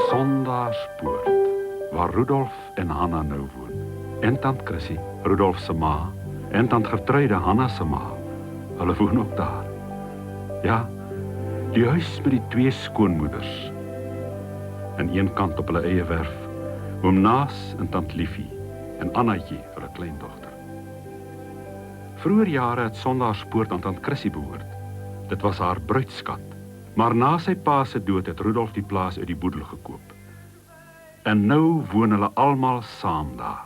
Sondaarspoort, waar Rudolf en Hanna nou woon. En tant Chrissy, Rudolf se ma, en tant Gertruide, Hanna se ma. Hulle woon ook daar. Ja, die huis met die 2 skoonmoeders. Aan een kant op hulle eie werf, oom Naas en tant Liefie en Annatjie, hulle kleindogter. Vroeger jare het Sondaarspoort aan tant Chrissy behoort. Dit was haar bruidskat. Maar na sy pa se dood het Rudolf die plaas uit die boedel gekoop. En nou woon hulle almal saam daar.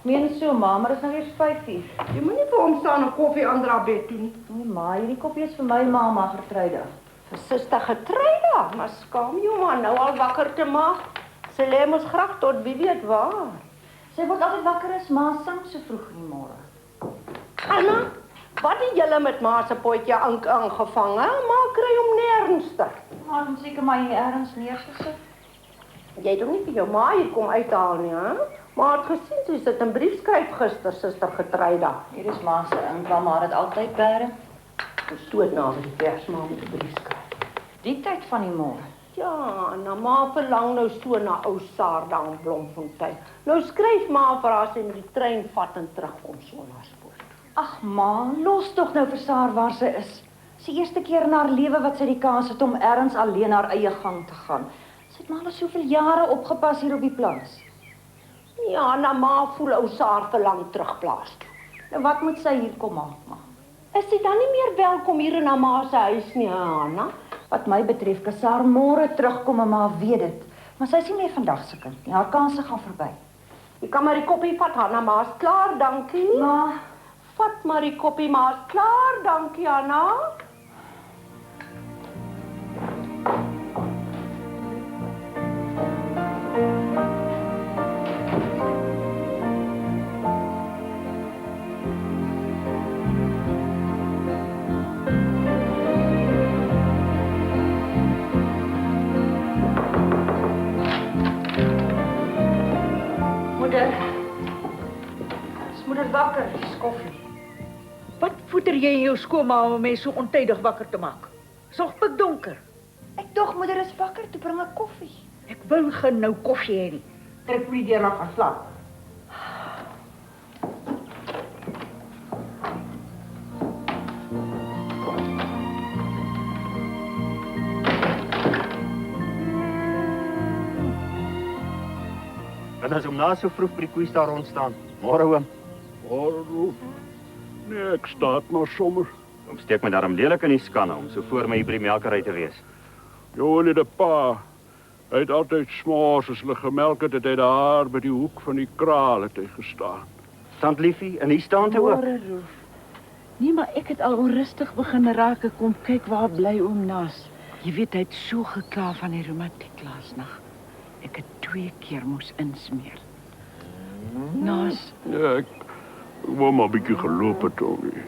Meen so, ma, maar dit is nou weer 5:00. Jy moet nie vir hom staan en koffie aandra bed toe nie. Nee, ma, hierdie koffie is vir my ma Gertruide. Vir suster Gertruide, maar skaam jou maar nou al wakker te maak. Sy lê mos graag tot wie weet waar. Sy word altyd wakker as ma sing so vroeg in die môre. Anna, wat het julle met ma se potjie aangevang, hè? Ma kry hom nêrenstig. Maar hom seker maar hier ergens neergesit. Jy het hom nie vir jou ma hier kom uithaal nie, hè? Maar het gesien, sy sit 'n brief skryf gister, suster Gertruide. Hier is ma se inkla, maar het altyd bære. Ons stoot na die Kersmaal met 'n brief skryf. Die tyd van die môre. Ja, nou ma verlang nou so na ou Saarda in Bloemfontein. Nou skryf ma vir haar sy met die trein vat en terugkom Sondaarspoort. Ag ma, los tog nou vir Saar waar sy is. Dis die eerste keer in haar lewe wat sy die kans het om ergens alleen haar eie gang te gaan. Sy het maar al soveel jare opgepas hier op die plaas. Ja, nou ma voel ou Saar verlang terugplaas toe. Nou wat moet sy hier kom maak, ma? Is sy dan nie meer welkom hier in haar ma se huis nie, Hanna? Wat my betref, kan Saar môre terugkom en ma weet dit. Maar sy is nie meer vandag se kind nie. Haar kanse gaan verby. Jy kan maar die koppie vat, Hanna, maar is klaar, dankie. Ma, vat maar die koppie, maar is klaar, dankie, Hanna. Moeder wakker, dis koffie. Wat voeder jy in jou skoonma om my so ontydig wakker te maak? Is nog pikdonker. Ek dog moeder is wakker, toe bring ek koffie. Ek wil geen nou koffie hê nie. Trek my die deur af en slaap. En as om na so vroeg by die koeis daar rond staan. Môre oom. Môre. Nee, ek staat maar sommer. Oom steek my daarom lelik in die skanne om so voor my hier by die melkery te wees. Jo, net 'n pa. Hy het altyd s'mores as hulle gemelk het, het hy daar by die hoek van die kraal het hy gestaan. Tant Liefie, en hier staan te ook. Môre, Roef. Nee, maar ek het al onrustig begin raak. Ek kom kyk waar bly oom Naas. Jy weet, hy het so gekla van die reumatiek laasnag. Ek het 2 keer moes insmeer. Naas, Ja, ek wou maar 'n bietjie geloop het om die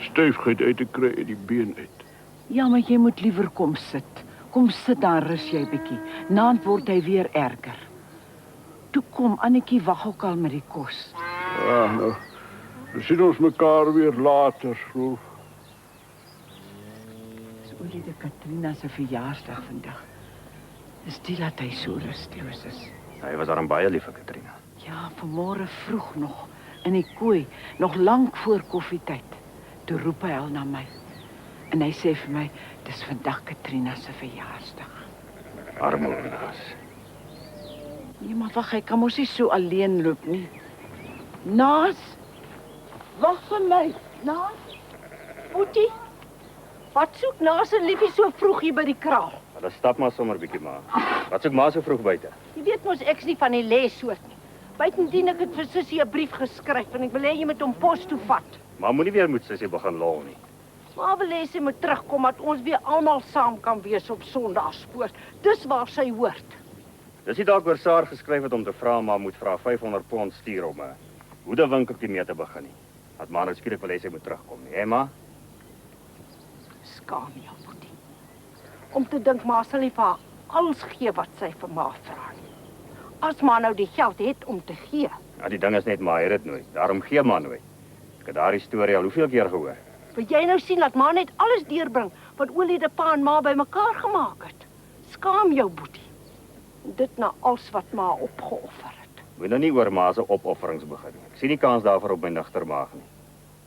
styfheid uit te kry uit die been uit. ja, maar jy moet liewer kom sit. Kom sit dan rus jy bietjie. Naand word hy weer erger. Toe kom, Annetjie wag ook al met die kos. Ja, nou, dan sien ons mekaar weer later, Roef. Dis olie de Katrina se verjaarsdag vandag. Dis die dat hy so rusteloos is. Hy was daarom baie lief vir Katrina. Ja, vanmôre vroeg nog in die kooi, nog lank voor koffietyd. Toe roep hy al na my. En hy sê vir my, dis vandag Katrina se verjaarsdag. Arme oom Naas. Nee, maar wag, hy kan mos nie so alleen loop nie. Naas, wag vir my. Naas, Boetie, wat soek Naas en Liefie so vroeg hier by die kraal? Hulle stap maar sommer bietjie maar. Wat soek ma so vroeg buite? Jy weet mos ek's nie van die lessoort nie. Buitendien ek het vir Sussie 'n brief geskryf en ek wil hê jy moet hom pos toe vat. Maar moenie weer moet sussie begin lol nie. Maar wil hê sy moet terugkom dat ons weer almal saam kan wees op Sondagspoort. Dis waar sy hoort. Dis nie dalk oor Saar geskryf het om te vra, maar moet vra 500 pond stuur om 'n hoedewinkeltjie mee te begin nie. Dat maar nou skielik wil hê sy moet terugkom nie, hè ma? Skaam jou, Boetie. Om te dink maar sal nie vir haar alles gee wat sy vir ma vra nie. As maar nou die geld het om te gee. Ja, die ding is net maar hy het dit nooit. Daarom gee maar nooit. Ek het daardie storie al hoeveel keer gehoor. Wil jy nou sien dat ma net alles deurbring wat Olie pa en ma bymekaar gemaak het? Skaam jou, Boetie. Dit na alles wat ma opgeoffer het. Moet nou nie oor ma se opofferings begin nie. Ek sien nie kans daarvoor op my nigtermaag nie.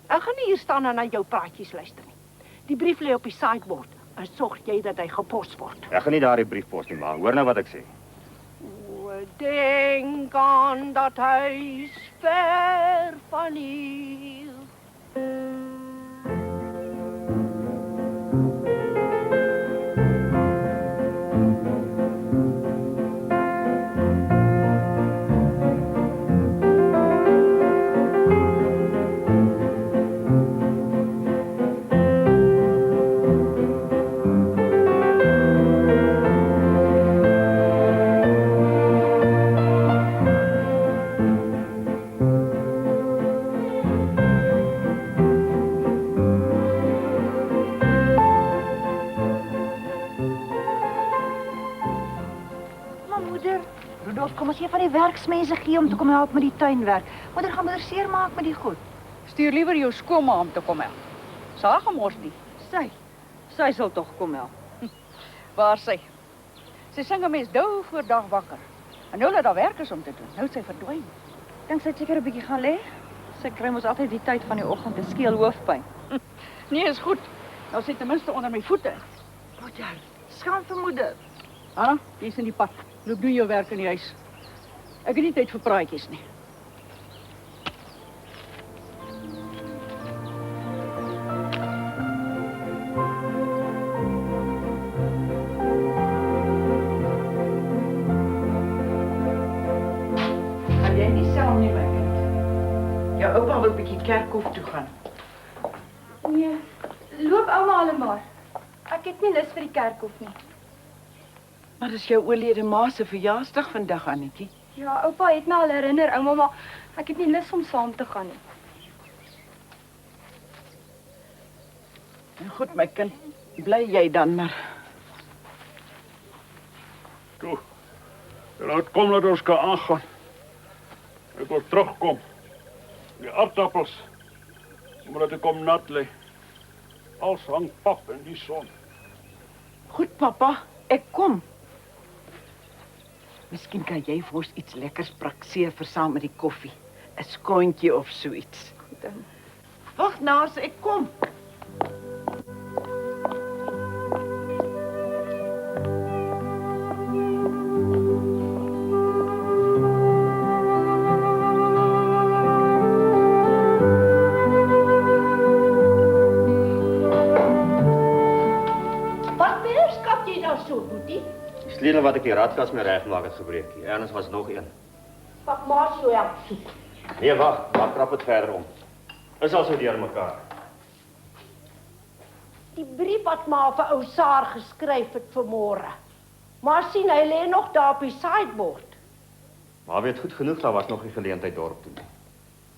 Ek gaan nie hier staan en na jou praatjies luister nie. Die brief lê op die sideboard. En sorg jy dat hy gepos word. Ek gaan nie daardie brief pos nie, ma. Hoor nou wat ek sê. O, denk aan dat huis ver van hier. Kom ons hier van die werksmense gee om te kom help met die tuinwerk. Moeder gaan moeder seermaak met die goed. Stuur liewer jou skoonma om te kom help. Sy gemors nie. Sy sal tog kom help. Waar sy? Sy sing 'n mens dou voor dag wakker. En nou dat daar werk is om te doen, nou het sy verdwyn. Dink sy het seker 'n bietjie gaan lê. Sy kry mos altyd die tyd van die oggend 'n skeel hoofpyn. Nee, is goed. Nou sit ten minste onder my voete. Moeder, skaam vir moeder. Anna, jy's in die pad. Loop doen jou werk in die huis. Ek het nie tyd vir praatjies nie. Kan jy nie self nie, my kind? Jou oupa wil 'n bietjie kerkhof toe gaan. Nee, loop ouma hulle maar. Ek het nie lus vir die kerkhof nie. Maar dis jou oorlede ma se verjaarsdag vandag, Annetjie. Ja, oupa het my al herinner, ouma, maar ek het nie lus om saam te gaan nie. En goed, my kind, bly jy dan maar. Toe. Laat kom dat ons kan aangaan. Ek wil terugkom. Die aardappels. Omdat ek kom nat lê. Als hang pap in die son. Goed, papa, ek kom. Miskien kan jy vir ons iets lekkers prakseer vir saam met die koffie. 'n Skoontjie of so iets. Goed dan. Wag, Naas, ek kom. Wat meer skap jy nou so, Boetie? Die sleutel wat ek die radkas mee regmaak het gebreek. Ernst was nog een. Pak maar so help soek. Nee, wag, maar krap dit verder om. Is al so deur mekaar. Die brief wat ma vir ou Saar geskryf het vanmôre. Maar sien, hy lê nog daar op die sideboard. Maar weet goed genoeg, daar was nog 'n geleentheid dorp toe.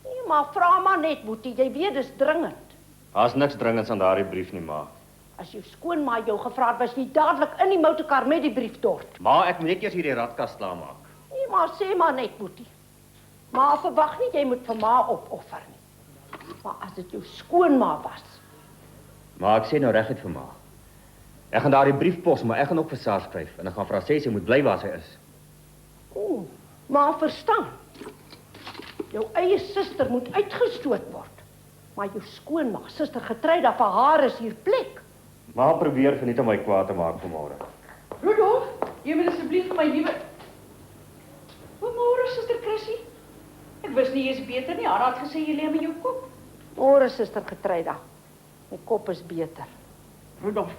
Nee, maar vra maar net, Boetie, jy weet dis dringend. Daar's niks dringends aan daardie brief nie, ma. As jou skoonma jou gevra het, was jy dadelik in die motorkar met die brief dort. Ma, ek moet net eers hierdie radkas klaarmaak. Nee, maar sê maar net, Boetie. Ma verwag nie jy moet vir ma opoffer nie. Maar as dit jou skoonma was, Maar ek sê nou reguit vir ma. Ek gaan daardie brief pos, maar ek gaan ook vir Saar skryf en ek gaan vir haar sê sy moet bly waar sy is. ma verstaan. Jou eie suster moet uitgestoot word. Maar jou skoonma, suster Getryda, vir haar is hier plek. Ma probeer verniet om my kwaad te maak vanmôre. Rudolf, jy moet asseblief vir my nuwe... Goeiemôre, suster Chrissy. Ek wist nie jy's beter nie. Haar het gesê jy lê met jou kop. Môre, suster Getryda. My kop is beter. Rudolf,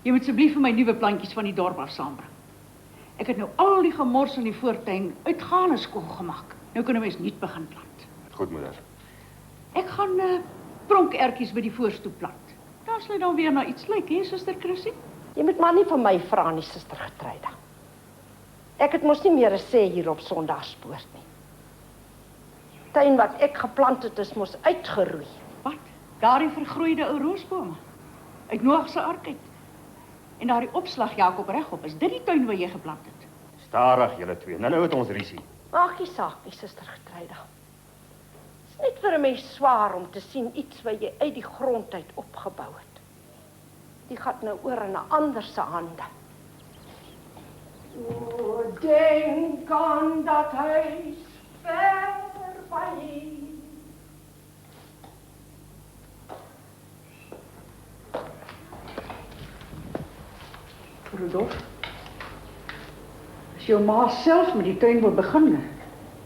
jy moet asseblief vir my nuwe plantjies van die dorp af saambring. Ek het nou al die gemors in die voortuin uitgaande skool gemaak. Nou kan 'n mens nuut begin plant. Goed, moeder. Ek gaan pronkertjies by die voorstoep plant. Dan As jy dan weer na iets lyk, hè, suster Chrissy? Jy moet maar nie vir my vra nie, suster Getruide. Ek het mos nie meer 'n sê hier op Sondagspoort nie. Die tuin wat ek geplant het, is mos uitgeroei. Wat? Daardie vergroeide ou roosbome uit Noag se ark uit. En daardie opslag Jakob regop, is dit die tuin waar jy geplant het? Stadig julle twee. Nou het ons risie. Maak nie saak nie, suster Getruide. Dit is net vir 'n mens swaar om te sien iets wat jy uit die grond uit opgebou het. Die gaan nou oor in 'n ander se hande. O, denk aan dat huis ver van hier. Rudolf, as jou ma self met die tuin wil begin,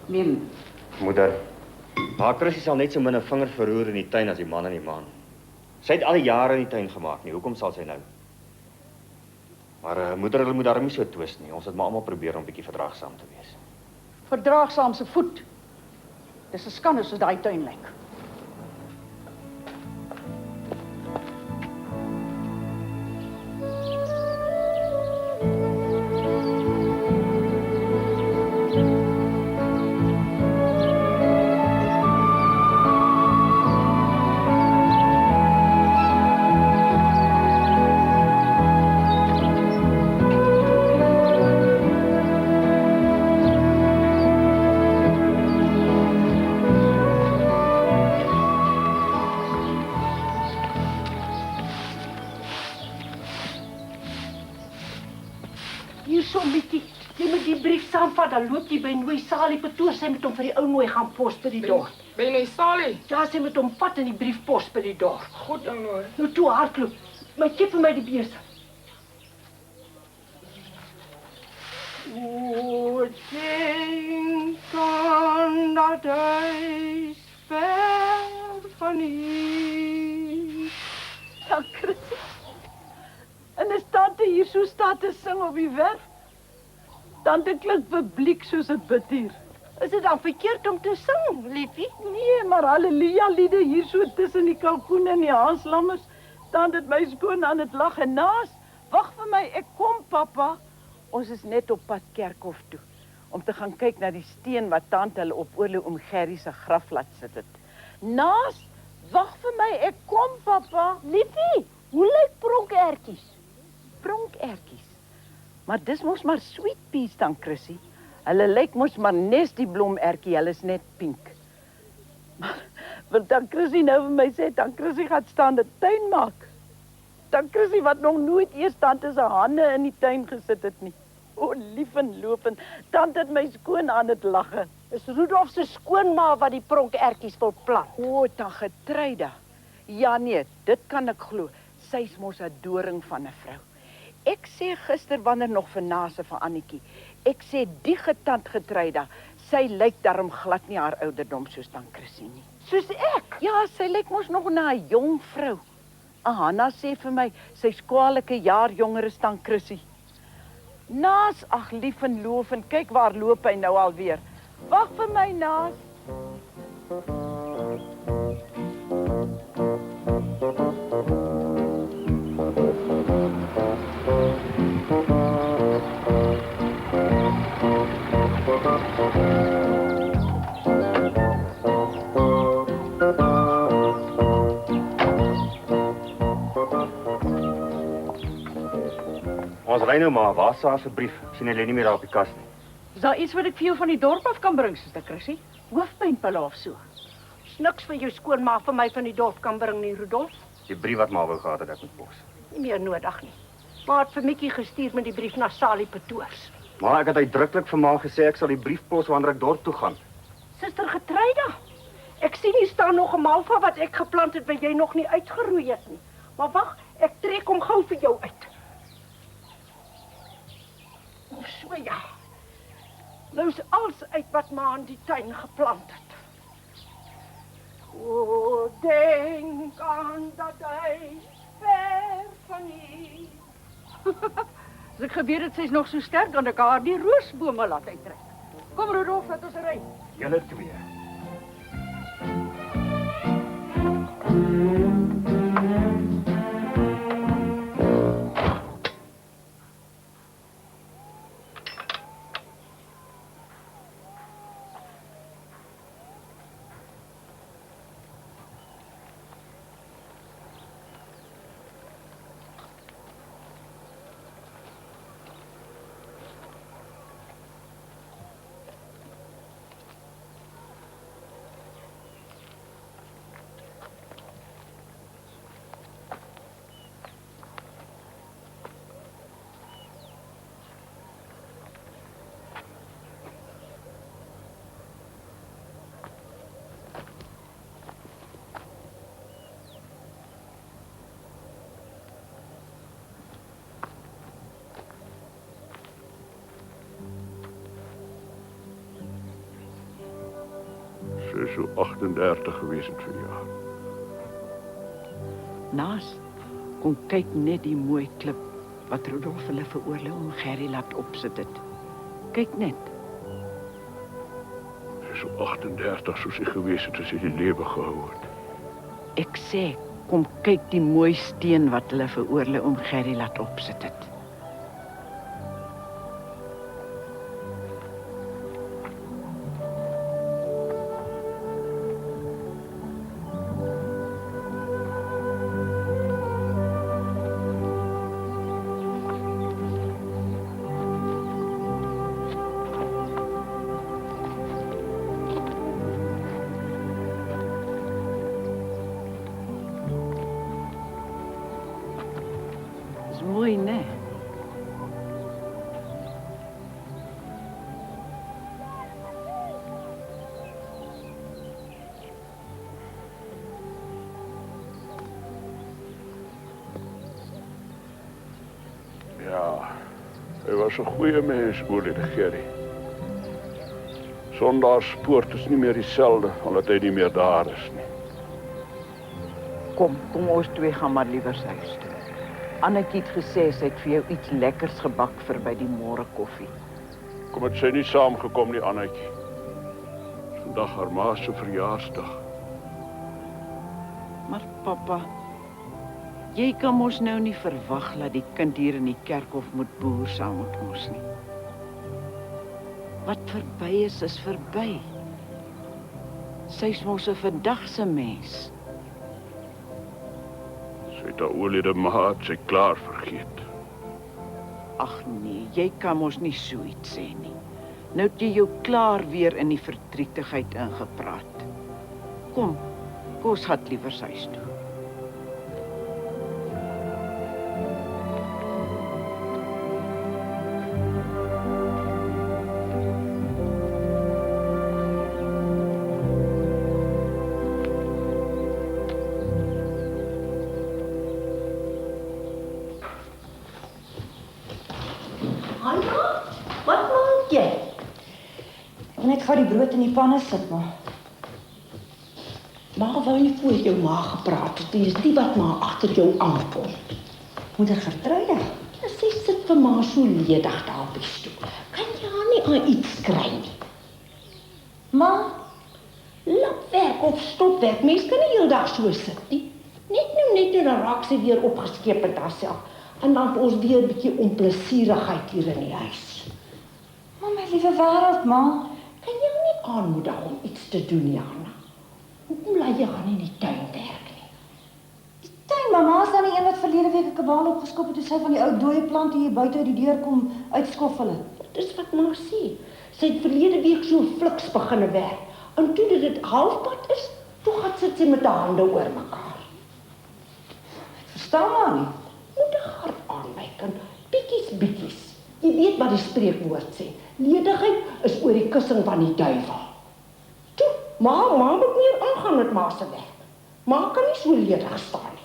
neem. Moeder, maar Chrissy sal net so min 'n vinger verroer in die tuin as die man in die maan. Sy het al die jare in die tuin gemaak nie. Hoekom sal sy nou? Maar moeder, hulle moet daarom nie so twis nie. Ons het maar almal probeer om bietjie verdraagsaam te wees. Verdraagsaam se voet. Dis 'n skande soos daai tuin lyk. Dan loop jy by Nooi Salie Petoor, sy moet hom vir die ou Nooi gaan pos by die dorp. Ben Nooi Salie? Ja, sy moet hom vat in die briefpos by die dorp. Goed, ou Nooi. Nou toe hardloop. My kip vir my die bese. O, denk aan dat huis ver van hier. Ja, Chrissy. En is tante hier so staat te sing op die werf? Tante klink publiek soos 'n biddier. Is dit dan verkeerd om te sing, liefie? Nee, maar halleluja liede hier so tussen die kalkoene en die haanslammers. Tante het my skoon aan dit lag en naas. Wag vir my, ek kom pappa. Ons is net op pad kerkhof toe om te gaan kyk na die steen wat tante hulle op oorlê oom Gerrie se graf laat sit het. Naas, wag vir my, ek kom pappa. Liefie, hoe lyk pronkertjies? Pronkertjies. Maar dis mos maar sweet peas dan, Chrissy. Hulle lyk mos maar nes die blomertjie, hulle is net pink. Maar wil dan Chrissy nou vir my sê, dan Chrissy gaan staan die tuin maak. Dan Chrissy wat nog nooit eers tante se hande in die tuin gesit het nie. O, lief en lopend, tante het my skoon aan dit lagge. Is Rudolf se skoonma wat die pronkertjies wil plant? O, dan Getruide. Ja nee, dit kan ek glo. Sy's mos 'n doring van 'n vrou. Ek sê gister wanneer nog vir Nase vir Annetjie. Ek sê die getant Getruide, sy lyk daarom glad nie haar ouderdom soos dan Chrissy nie. Soos ek? Ja, sy lyk mos nog na 'n jong vrou. Hanna sê vir my, sy's kwalike jaar jonger as dan Chrissy. Naas, ag lief en loof en kyk waar loop hy nou alweer. Wag vir my, Naas. Ons ry nou maar, waar is haar se brief? Sien hy lê nie meer daar op die kas nie. Is daar iets wat ek vir jou van die dorp af kan bring, suster Chrissy? Hoofpynpille of so? Niks vir jou skoonma vir my van die dorp kan bring nie, Rudolf. Die brief wat maar wou gehad het ek moet pos. Nie meer nodig nie. Maar het vir Mikkie gestuur met die brief na Salie Petoors. Maar ek het uitdruklik vir ma gesê ek sal die brief pos wanneer ek dorp toe gaan. Suster Getruide, ek sien hier staan nog 'n malva wat ek geplant het wat jy nog nie uitgeroei het nie. Maar wag, ek trek hom gou vir jou uit. So ja. Nou is alles uit wat ma in die tuin geplant het. O, denk aan dat hy ver van hier. As ek geweet het sy's nog so sterk, dan ek haar die roosbome laat uittrek. Kom Rudolf, laat ons ry. Julle twee. Dis so 38 gewees het verjaar. Naas, kom kyk net die mooi klip wat Rudolf hulle vir oorlê om Gerry laat opsit het. Kyk net. Dis so 38 soos hy gewees het as hy die lewe gehou het. Ek sê, kom kyk die mooi steen wat hulle vir oorlê om Gerry laat opsit het. Mooi, né? Ja, hy was 'n goeie mens, Olie de Gerry. Sondaarspoort is nie meer dieselfde, omdat hy nie meer daar is nie. Kom ons twee gaan maar liewer huis toe. Annetjie het gesê sy het vir jou iets lekkers gebak vir by die môre koffie. Kom het sy nie saamgekom nie, Annetjie. Vandag haar ma se verjaarsdag. Maar pappa, jy kan mos nou nie verwag dat die kind hier in die kerkhof moet boer saam met ons nie. Wat verby is verby. Sy's mos 'n vandagse mens. Sy het haar Olie de maat sy klaar vergeet. Ag nee, jy kan mos nie so iets sê nie. Nou het jy jou klaar weer in die verdrietigheid ingepraat. Kom ons gaan liewer huis toe. Anna, wat maak jy? Net gou die brood in die panne sit maar. Maar wou nie voor jou ma gepraat het, dis die wat maar agter jou aankom. Moeder Gertruide. Sy sit vir ma so ledig daar op die stoel. Kan jy haar nie aan iets kry nie? Ma, Lapwerk of stopwerk, mens kan nie heeldag so sit nie. Net dan raak sy weer opgeskeep met haarself. En dan het ons weer 'n bietjie onplesierigheid hier in die huis. maar my liewe wêreld, ma. Kan jy nie aanmoedig om iets te doen, Jana? Hoekom laat jy haar nie in die tuin werk nie? Tuin, mamma is dan die een wat verlede week 'n kabaal opgeskop het toe sy van die ou dooie plante hier buite uit die deur kom uitskoffel het. Dis wat ma sê. Sy het verlede week so fliks begine werk. En toe dit halfpad is, toe gaan sit sy met haar hande oor mekaar. Verstaan maar nie. Moedig haar aan my kind. Bietjies. Jy weet wat die spreekwoord sê. Ledigheid is oor die kussing van die duiwel. Toe, ma moet meer aangaan met ma se werk. Ma kan nie so ledig staan nie.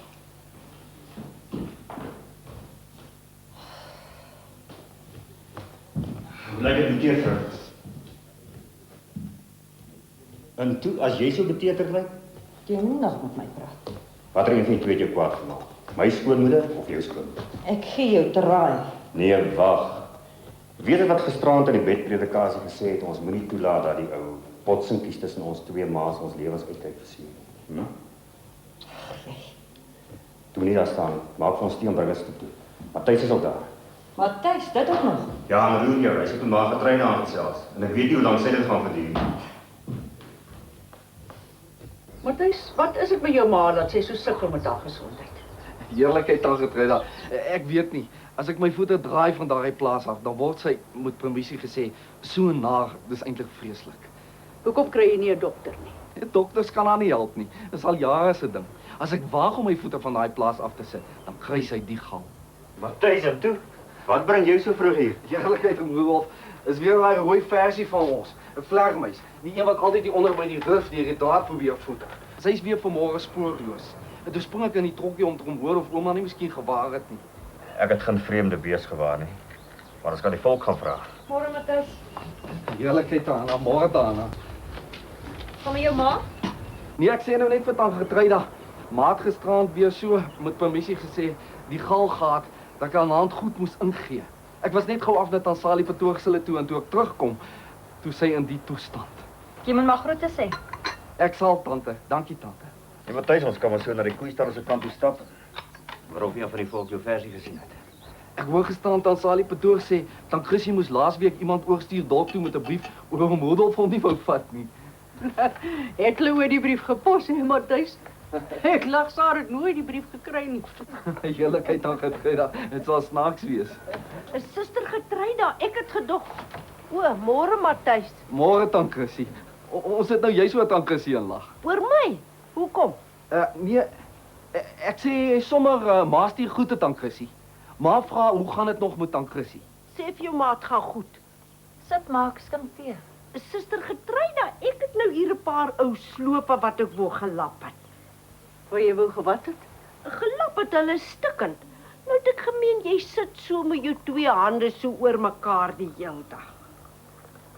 Hoe lyk dit met jou vrou? En toe, as jy so beteter lyk, Jy moet nog met my praat. watter een van die twee het jou kwaad gemaak? My skoonmoeder of jou skoonmoeder? Ek gee jou te raai. Nee, wag. Weet jy wat gisterand in die bedpredikasie gesê het, ons moenie toelaat dat die ou potsinkies tussen ons twee ma's ons lewens uitkyk versier nie. Toe nie daar staan, maak vir ons tee en bring ons toe. Matthys is al daar. Matthys, dit ook nog. Ja, maar roer jou, hy sit met maar getrein aan selfs. En ek weet nie hoe lank sy dit gaan verduur. Matthys, wat is dit met jou ma dat sy so sukkel met haar gesondheid? Heerlikheid aan Gertruida. Ek weet nie. As ek my voete draai van daai plaas af, dan word sy met permissie gesê so naar, dis eintlik vreeslik. Hoekom kry jy nie 'n dokter nie? Die dokters kan haar nie help nie. Dis al jare se ding. As ek waag om my voete van daai plaas af te sit, dan kry sy die gal. Matthys, en toe? Wat bring jou so vroeg hier? Heerlikheid om Rudolf is weer daai rooi versie van ons, 'n vlermuis. Die een wat altyd hier onder by die rif deur die draad probeer voeter. Sy's weer vanmôre spoorloos. En toe spring ek in die trokkie om te kom hoor of ouma nie miskien gewaar het nie. Ek het geen vreemde bees gewaar nie. Maar ons kan die volk gaan vra. Môre Matthys. Heerlikheid aan, môre daarna. Kom met jou ma? Nee, ek sê nou net vir Tant Gertruida. Maat gisterand weer so met permissie gesê, die galgaat, dat ek aan hand goed moes ingee. Ek was net gou af na Tant Salie Patoorgsele toe en toe ek terugkom, toe sy in die toestand. Jy moet maar groete sê. Ek sal, tante. Dankie, tante. En Matthys, ons kan maar so na die koeistal se kant toe stap. Waarof een van die volk jou versie gesien het. Ek hoor gestaan Tant Salie Patoor sê, Tant Chrissy moes laasweek iemand oorstuur dorp toe met 'n brief oor hom Rudolf hom nie wou vat nie. Het hulle oor die brief gepos, hè, Matthys? Ek lag Sarah het nooit die brief gekry nie. Heerlikheid Tant Gertruida, dit sal snaaks wees. 'n Suster Gertruida, ek het gedog. O, môre Matthys. Môre Tant Chrissy. Ons het nou juis oor Tant Chrissy in lag. Oor my? Hoekom? Nee, ek sê sommer ma stuur groete Tant Chrissy. Ma vra hoe gaan dit nog met Tant Chrissy? Sê vir jou maat gaan goed. Sit maak skink tee. Suster Gertruida, ek het nou hier 'n paar ou slope wat ek wou gelap het. Wat jy wou gewat het? Gelap het hulle stikkend. Nou het ek gemeen jy sit so met jou twee hande so oor mekaar die hele dag.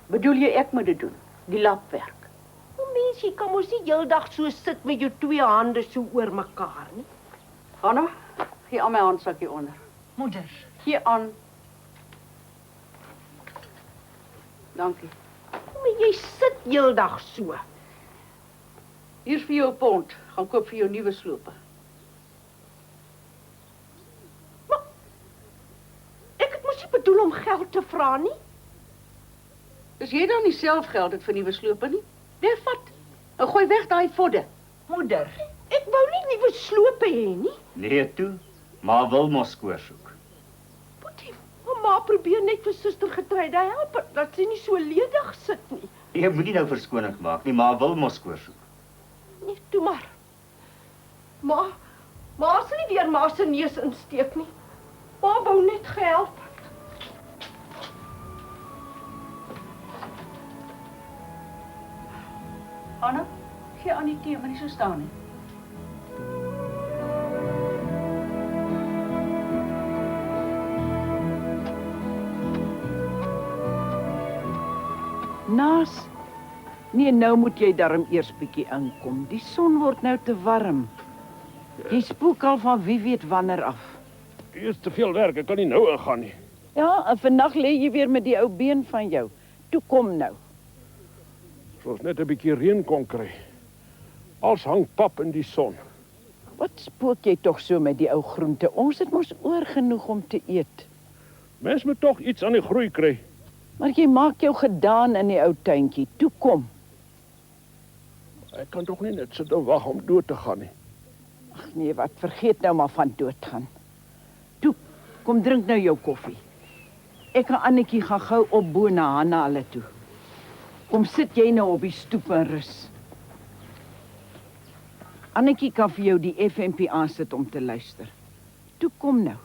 Bedoel jy ek moet dit doen? Die lapwerk. Nou mens, jy kan mos nie heeldag so sit met jou twee hande so oor mekaar nie. Hanna, gee aan my handsakkie onder. Moeder. Gee aan. Dankie. Maar jy sit heeldag so. Hier's vir jou 'n pond. Gaan koop vir jou nuwe slope. Maar ek het mos nie bedoel om geld te vra nie. Is jy dan nie self geld het vir nuwe slope nie? Nee, vat. En gooi weg daai vodde. Moeder. Ek wou nie nuwe slope hê nie. Nee toe, maar wil mos skoor soek. Boetie, mamma probeer net vir Suster Gertruida help dat sy nie so ledig sit nie. Jy moenie nou verskoning maak nie, maar wil mos skoor soek. Nee, toe maar. Ma sal nie weer ma se neus insteek nie. Ma wou net gehelp. Anna, gee aan die tee, maar nie so staan nie. Naas. Nee, nou moet jy darm eers bietjie inkom. Die son word nou te warm. Jy spook al van wie weet wanneer af. Hier is te veel werk, ek kan nie nou ingaan nie. Ja, en vandag lê jy weer met die ou been van jou. Toe kom nou. As ons net 'n bietjie reën kon kry. Als hang pap in die son. Wat spook jy tog so met die ou groente? Ons het mos oor genoeg om te eet. Mens moet tog iets aan die groei kry. Maar jy maak jou gedaan in die ou tuintjie. Toe kom. Ek kan tog nie net sit en wag om dood te gaan nie. Ag nee, wat vergeet nou maar van doodgaan. Toe, kom drink nou jou koffie. Ek en Annetjie gaan gou op bo na Hanna hulle toe. Kom sit jy nou op die stoep en rus. Annetjie kan vir jou die FMP aansit om te luister. Toe kom nou.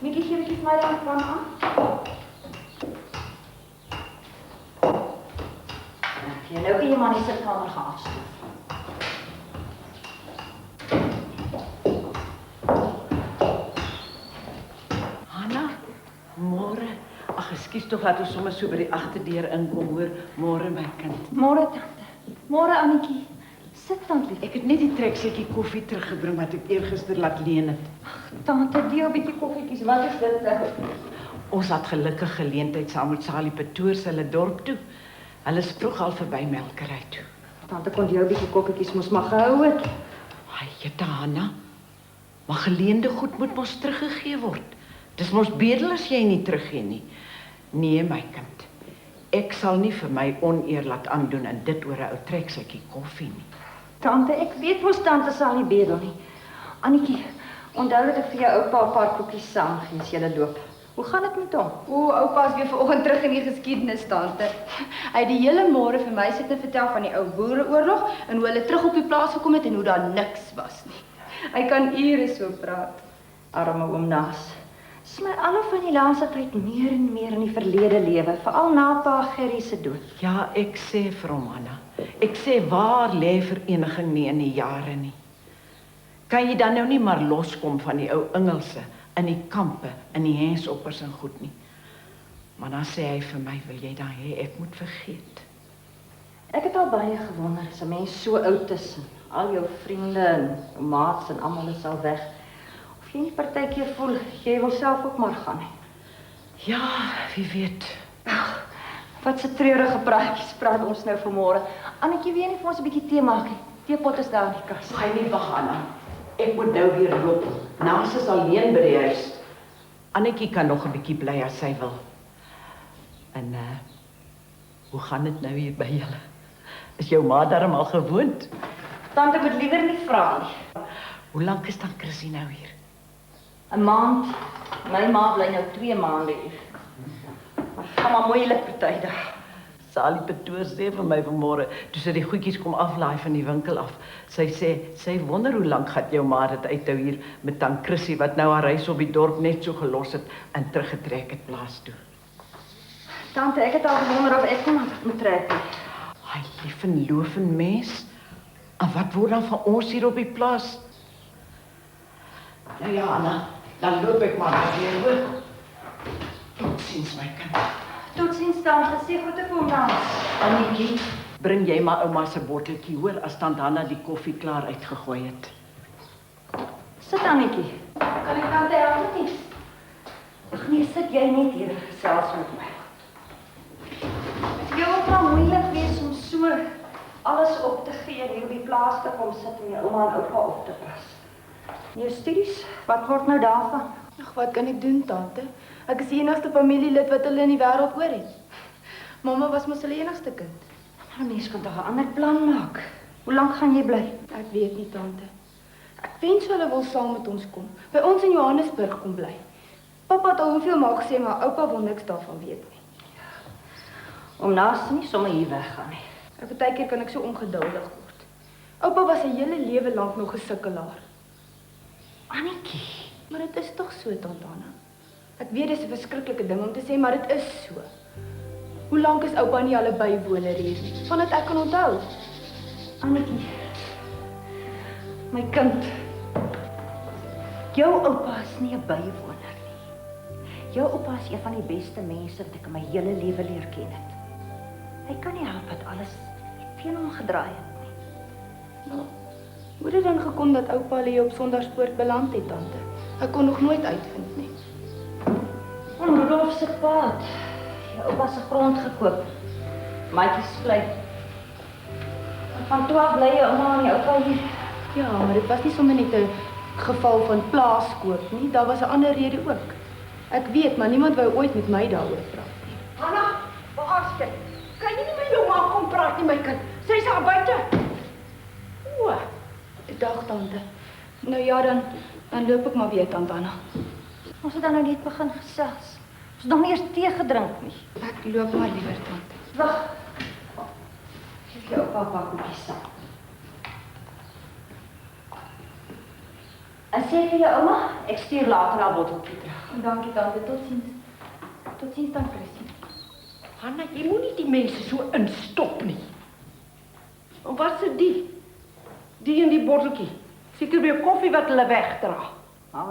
Mikkie, gee bietjie vir my dan van aan. Ja, nou kan jy maar in die sitkamer gaan afstof. Hanna, môre. Ag, ekskuus tog dat ons sommer so by die agterdeur inkom, hoor. Môre my kind. Môre tante. Môre Annetjie. Sit tante. Ek het net die treksetjie koffie teruggebring wat ek eergister laat leen het. Tante, deel 'n bietjie koffietjies. Wat is dit nou? Ons het gelukkig geleentheid saam met Salie Patoor se hulle dorp toe. Hulle is vroeg al verby melkery toe. Tante kon jou 'n bietjie koffietjies mos maar gehou het. Ai, jette Hanna. Maar geleende goed moet mos teruggegee word. Dis mos bedel as jy nie teruggee nie. Nee, my kind. Ek sal nie vir my oneer laat aandoen en dit oor 'n ou treksetjie koffie nie. Tante, ek weet mos tante sal nie bedel nie. Annetjie, onthou dat ek vir jou oupa 'n paar koekies saamgee as jy loop. Hoe gaan dit met hom? Oupa is weer vanoggend terug in die geskiedenis, tante. Hy het die hele môre vir my sit en vertel van die ou boereoorlog en hoe hulle terug op die plaas gekom het en hoe daar niks was nie. Hy kan ure so praat. Arme oom Naas. Smy alle van die laaste tyd meer en meer in die verlede lewe, veral na pa Gerrie se dood. Ja, ek sê vir hom, Anna. Ek sê, waar lê vereniging nie in die jare nie? Kan jy dan nou nie maar loskom van die ou Engelse, in die kampe, in die hensoppers en goed nie? Maar dan sê hy vir my, wil jy dan hê, ek moet vergeet? Ek het al baie gewonder, as 'n mens so oud is, al jou vriende en jou maats en almal is al weg, of jy nie partykeer voel, jy wil self ook maar gaan nie. Ja, wie weet. Wat 'n treurige praatjies praat ons nou vanmôre. Annetjie, wil jy nie vir ons 'n bietjie tee maak nie? Teepot is daar in die kas. Hy nie wag, Anna. Ek moet nou weer loop. Naas is alleen by die huis. Annetjie kan nog 'n bietjie bly as sy wil. En hoe gaan dit nou hier by julle? Is jou ma darm al gewoond? Tante moet liewer nie vra nie. Hoe lank is dan Chrissy nou hier? 'n Maand. My ma bly nou 2 maande hier. Maar gaan maar moeilik party dag. Salie Petoor sê vir my vanmôre, toe sy die goedjies kom aflaai van die winkel af. Sy sê, sy wonder hoe lank gaan jou ma dit uithou hier met tant Chrissy wat nou haar reis op die dorp net so gelos het en teruggetrek het plaas toe. Tante, ek het al gewonder of ek hom moet trek nie. Ai, lief en loof en mens. En wat word dan van ons hier op die plaas? Nou ja, Anna, dan loop ek maar weer hoor. Totsiens, my kind. Totsiens, tante. Sê groete vir hom dan. Annetjie, bring jy maar ouma se botteltjie hoor as tant Hanna die koffie klaar uitgegooi het. Sit Annetjie. Kan ek tante help nie? Ag nee, sit jy net hier en gesels met my. Dit wil maar moeilik wees om so alles op te gee en hier op die plaas te kom sit en jou ouma en oupa op te pas. Jou studies, wat word nou daarvan? Ag, wat kan ek doen, tante? Ek is die enigste familielid wat hulle in die wêreld oor het. Mamma was mos hulle enigste kind. Maar 'n mens kan tog 'n ander plan maak. Hoe lank gaan jy bly? Ek weet nie, tante. Ek wens hulle wil saam met ons kom. By ons in Johannesburg kom bly. Pappa het al hoeveel maal gesê, maar oupa wil niks daarvan weet nie. Om naas nie sommer hier weggaan nie. En partykeer kan ek so ongeduldig word. Oupa was sy hele lewe lank nog 'n sukkelaar. Annetjie, Maar dit is tog so, tante Anna. Ek weet dis 'n verskriklike ding om te sê, maar dit is so. Hoe lank is oupa nie al 'n bywoner hier nie? Vandat ek kan onthou. Annetjie. My kind. Jou oupa is nie 'n bywoner nie. Jou oupa is een van die beste mense wat ek in my hele lewe leer ken het. Hy kan nie help dat alles teen hom gedraai het nie. Nou, hoe het dit dan gekom dat oupa hier op Sondagspoort beland het, tante? Ek kon nog nooit uitvind nie. En Rudolf se paat. Jou oupa se grond gekoop. Maatjies bly. Van 12 bly jou ouma en jou oupa hier. Ja, maar dit was nie sommer net 'n geval van plaaskoop nie. Daar was 'n ander rede ook. Ek weet, maar niemand wou ooit met my daaroor praat nie. Hanna, waar is jy? Kan jy nie met jou ma kom praat nie, my kind? Sy's daar buite. O, dag tante. Nou ja, dan loop ek maar weer, tante Anna. Ons het dan nou net begin gesels. Ons het nog nie eers tee gedrink nie. Ek loop maar liewer, tante. Wag. Geef jou oupa 'n pak koekies saam. En sê vir jou ouma, ek stuur later haar botteltjie terug. Dankie, tante. Totsiens. Totsiens, tante Chrissy. Hanna, jy moet nie die mense so instop nie. En wat is dit? Die in die botteltjie. Seker weer koffie wat hulle wegdra.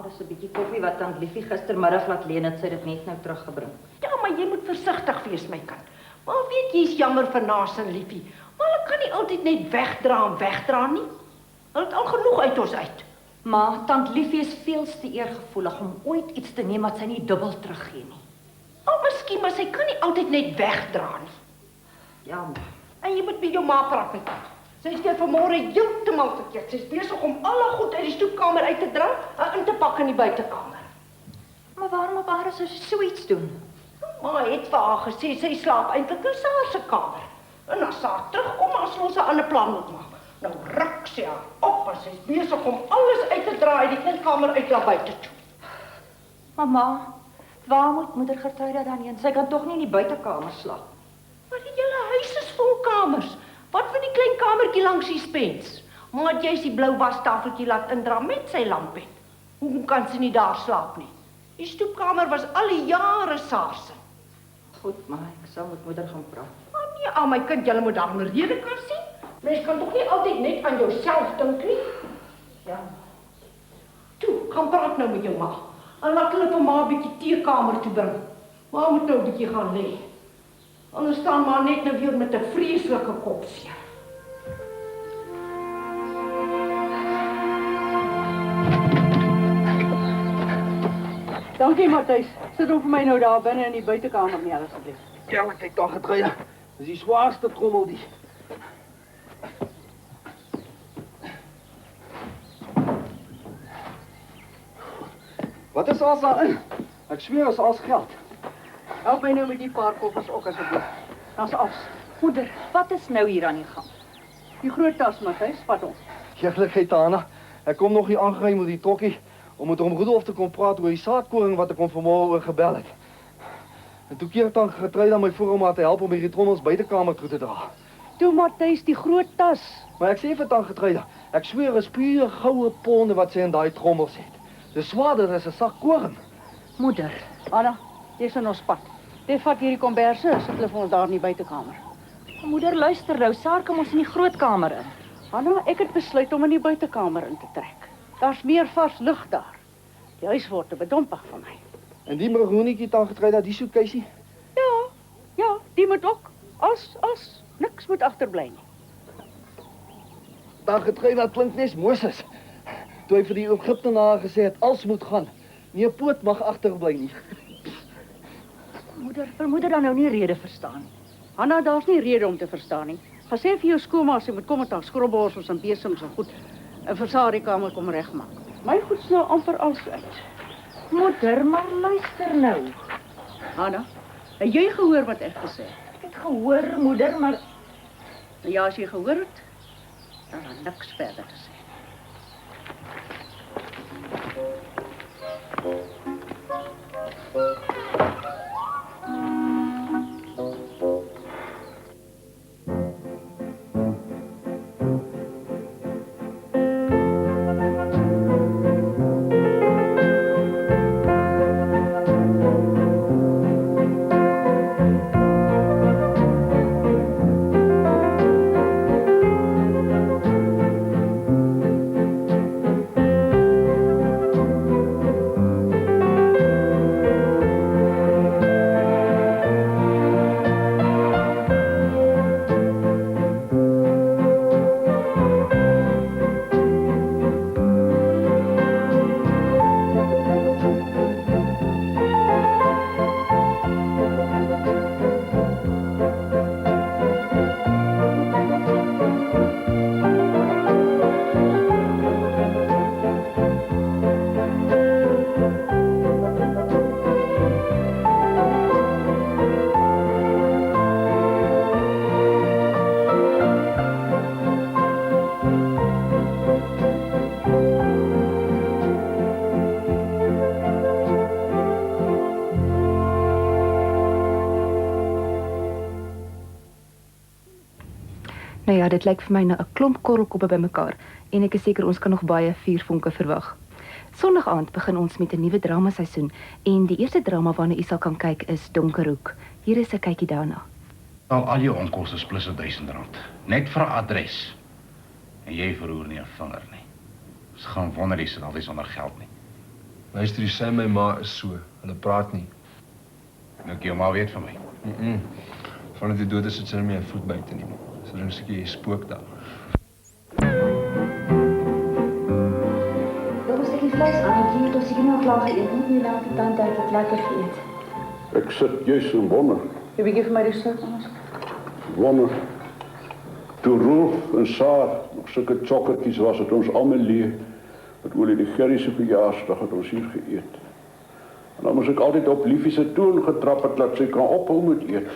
Dis 'n bietjie koffie wat tant Liefie gistermiddag laat leen het, sy dit net nou teruggebring. Ja, maar jy moet versigtig wees, my kind. Maar weet jy, is jammer vir Naas en Liefie. Maar hulle kan nie altyd net wegdra nie. Hulle het al genoeg uit ons uit. Maar tant Liefie is veel te eergevoelig om ooit iets te neem wat sy nie dubbel teruggee nie. Miskien, maar sy kan nie altyd net wegdra nie. Ja, maar En jy moet met jou ma praat, my kind. Sy is weer vanmôre heeltemal verkeerd. Sy is besig om alle goed uit die stoepkamer uit te dra en in te pak in die buitekamer. Maar waarom op aarde sou sy so iets doen? Ma het vir haar gesê sy slaap eintlik in Saar se kamer. En as sy terugkom, as ons 'n ander plan moet maak. Nou ruk sy haar op en sy is besig om alles uit te draai uit die eetkamer uit na buite toe. Mamma, Waar moet moeder Gertruida dan heen? Sy kan tog nie in die buitekamer slaap. Maar die hele huis is vol kamers. Wat van die klein kamertjie langs die spens? Maar jy die blou wastafeltjie laat indra met sy lampet. Hoe kan sy nie daar slaap nie? Die stoepkamer was al die jare saarse. Goed, maar ek sal met moeder gaan praat. Maar nee, my kind, jy moet daar 'n rede kan sien. Mens kan tog nie altyd net aan jouself dink nie. Ja. Toe, gaan praat nou met jou ma. En laat hulle vir ma 'n bietjie teekamer toe bring. Ma moet nou 'n bietjie gaan lê. Anders staan ma net nou weer met 'n vreeslike kopseer. Dankie, Matthys. Sit hom vir my nou daar binne in die buitekamer neer asseblief. Ja, kyk daar Gertruida. Dis die swaarste trommel die. Wat is alles daarin? Ek zweer is alles geld. Help my nou met die paar koffers ook asseblief. Dan's af. Moeder, wat is nou hier aan die gang? Die groot tas, Matthys, vat hom. Eerlikheid, Anna. Ek kom nog nie aangery met die tokkie om met hom Rudolf te kom praat oor die saadkoring wat ek hom vanmôre oor gebel het. En toe keer dan Gertruida my voor om haar te help om hierdie trommels buitekamer toe te dra. Toe, Matthys, die groot tas. Maar ek sê vir dan Gertruida, ek zweer is pure goue ponde wat sy in daai trommels het. Dis swaarder as 'n sak koring. Moeder, Anna, jy's in ons pad. Jy vat hierdie komberse, sit hulle vir ons daar in die buitekamer. moeder luister nou, Saar kom ons in die groot kamer in. Anna, ek het besluit om in die buitekamer in te trek. Daar's meer vars lug daar. Die huis word te bedompig van my. En die maroonietjie dan Gertruida, die soetkuisie. Ja, die moet ook. As, niks moet agterbly nie. Dan Gertruida klink nes Moses. Toe hy vir die Egiptenare gesê het, alles moet gaan. Nie 'n poot mag agterbly nie. Moeder, vir moeder dan nou nie rede verstaan nie. Anna, daar's nie rede om te verstaan nie. Gaan sê vir jou skoonma sy moet kom met haar skrobborsels en besems en goed. En vir Saar die kamer kom regmaak. My goed's nou amper als uit. Moeder, maar luister nou. Anna, het jy gehoor wat ek gesê het? Ek het gehoor, moeder, maar Ja, as jy gehoor het, dan is niks verder te sê. Nou ja, dit lyk vir my na 'n klomp korrelkoppe bymekaar en ek is seker ons kan nog baie vuurvonke verwag. Sondag aand begin ons met 'n nuwe dramaseisoen en die eerste drama waarna u sal kan kyk is Donkerhoek. Hier is 'n kykie daarna. Al jou onkoste plus R1000. Net vir 'n adres. En jy verroer nie 'n vinger nie. Ons gaan wonder jy sit altyd sonder geld nie. Luister, jy sê my ma is so. Hulle praat nie. Nou jou ma weet van my. Vandat jy dood is, sit sy nie meer 'n voet buite nie. So dan seker jy spook daar. Daar was ek die vleis aan, hier het seker nou klaar geëet. Moet nie laat die tante uit het lekker geëet. Ek sit juis en wonder. Jy bietjie vir my die sout anders. Wonder. Toe Rolf en Saar nog sulke chokkertjies was het ons almal leer. Met olie die Gerrie se verjaarsdag het ons hier geëet. En dan moes ek altyd op Liefie se toon getrap het dat sy kan ophou met eet.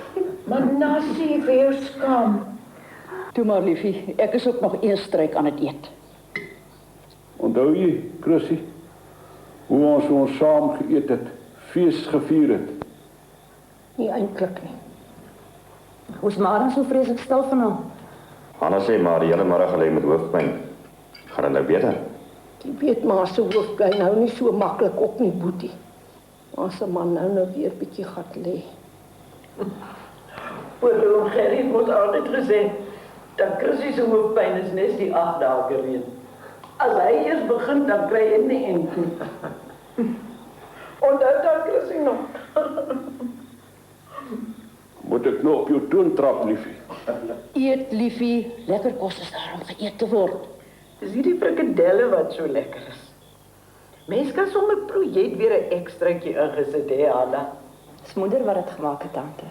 Maar Nassie, vir jou skaam. Toe maar, liefie, ek is ook nog een stryk aan het eet. Onthou jy, Chrissy, hoe ons saam geëet het, fees gevier het? Nie eintlik nie. Hoe's maar dan so vreeslik stil vanaand? Hanna sê maar die hele middag gelê met hoofpyn. Gaan dit nou beter? Jy weet maar se hoof bly nou nie so maklik op nie, Boetie. Maar se man nou weer bietjie gat lê. Oom Gerrie het altyd gesê dat Chrissy se hoofpyn is net die 8 dae gereed. As hy eers begin, dan kry hy nie end nie. Onthou dan Chrissy nog. Moet ek nou op jou toon trap, liefie? Eet, liefie. Lekker kos is daar om geëet te word. Dis hierdie frikadelle wat so lekker is. Mens kan sommer proe, jy het weer 'n ekstraatjie ingesit, hè, Anna? Dis moeder wat dit gemaak het, tante.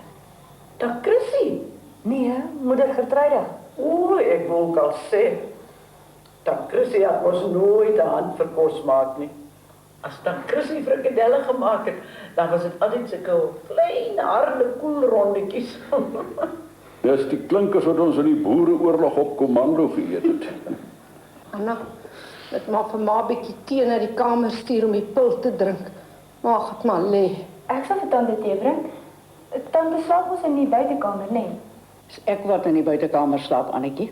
Dan Chrissy. Nee, moeder Gertruide. O, ek wil ook al sê. Dan Chrissy het ons nooit 'n hand vir kos maak nie. As dan Chrissy frikadelle gemaak het, dan was dit altyd sulke klein, harde koelrondetjies. Dis die klinkers wat ons in die boereoorlog op kommando geëet het. Anna, dit maak vir ma 'n bietjie tee na die kamer stuur om die pil te drink. Maar gaan maar lê. Ek sal vir tante tee bring. Tante slaap ons in die buitekamer, nee. Dis ek wat in die buitekamer slaap, Annetjie.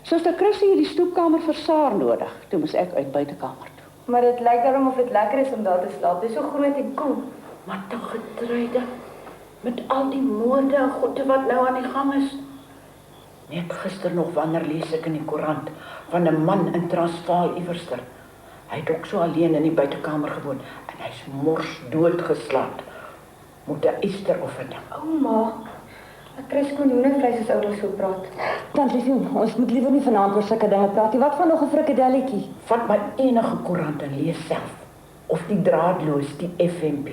Suster Chrissy het die stoepkamer vir Saar nodig. Toe moes ek uit buitekamer toe. Maar dit lyk daarom of dit lekker is om daar te slaap. Dit is so groot en koel. Maar te Gertruide, met al die moorde en goede wat nou aan die gang is. Net gister nog wanneer lees ek in die koerant van 'n man in Transvaal iewerster. Hy het ook so alleen in die buitekamer gewoon en hy's mors dood geslaap. Moet 'n Easteroefening. Ouma, ek kry skoon hoendervleis as ouers so praat. Tante Liefie, ons moet liewer nie vanaand oor sulke dinge praat nie. Wat van nog 'n frikadelletjie? Vat my enige koerant en lees self. Of die draadloos, die FNP.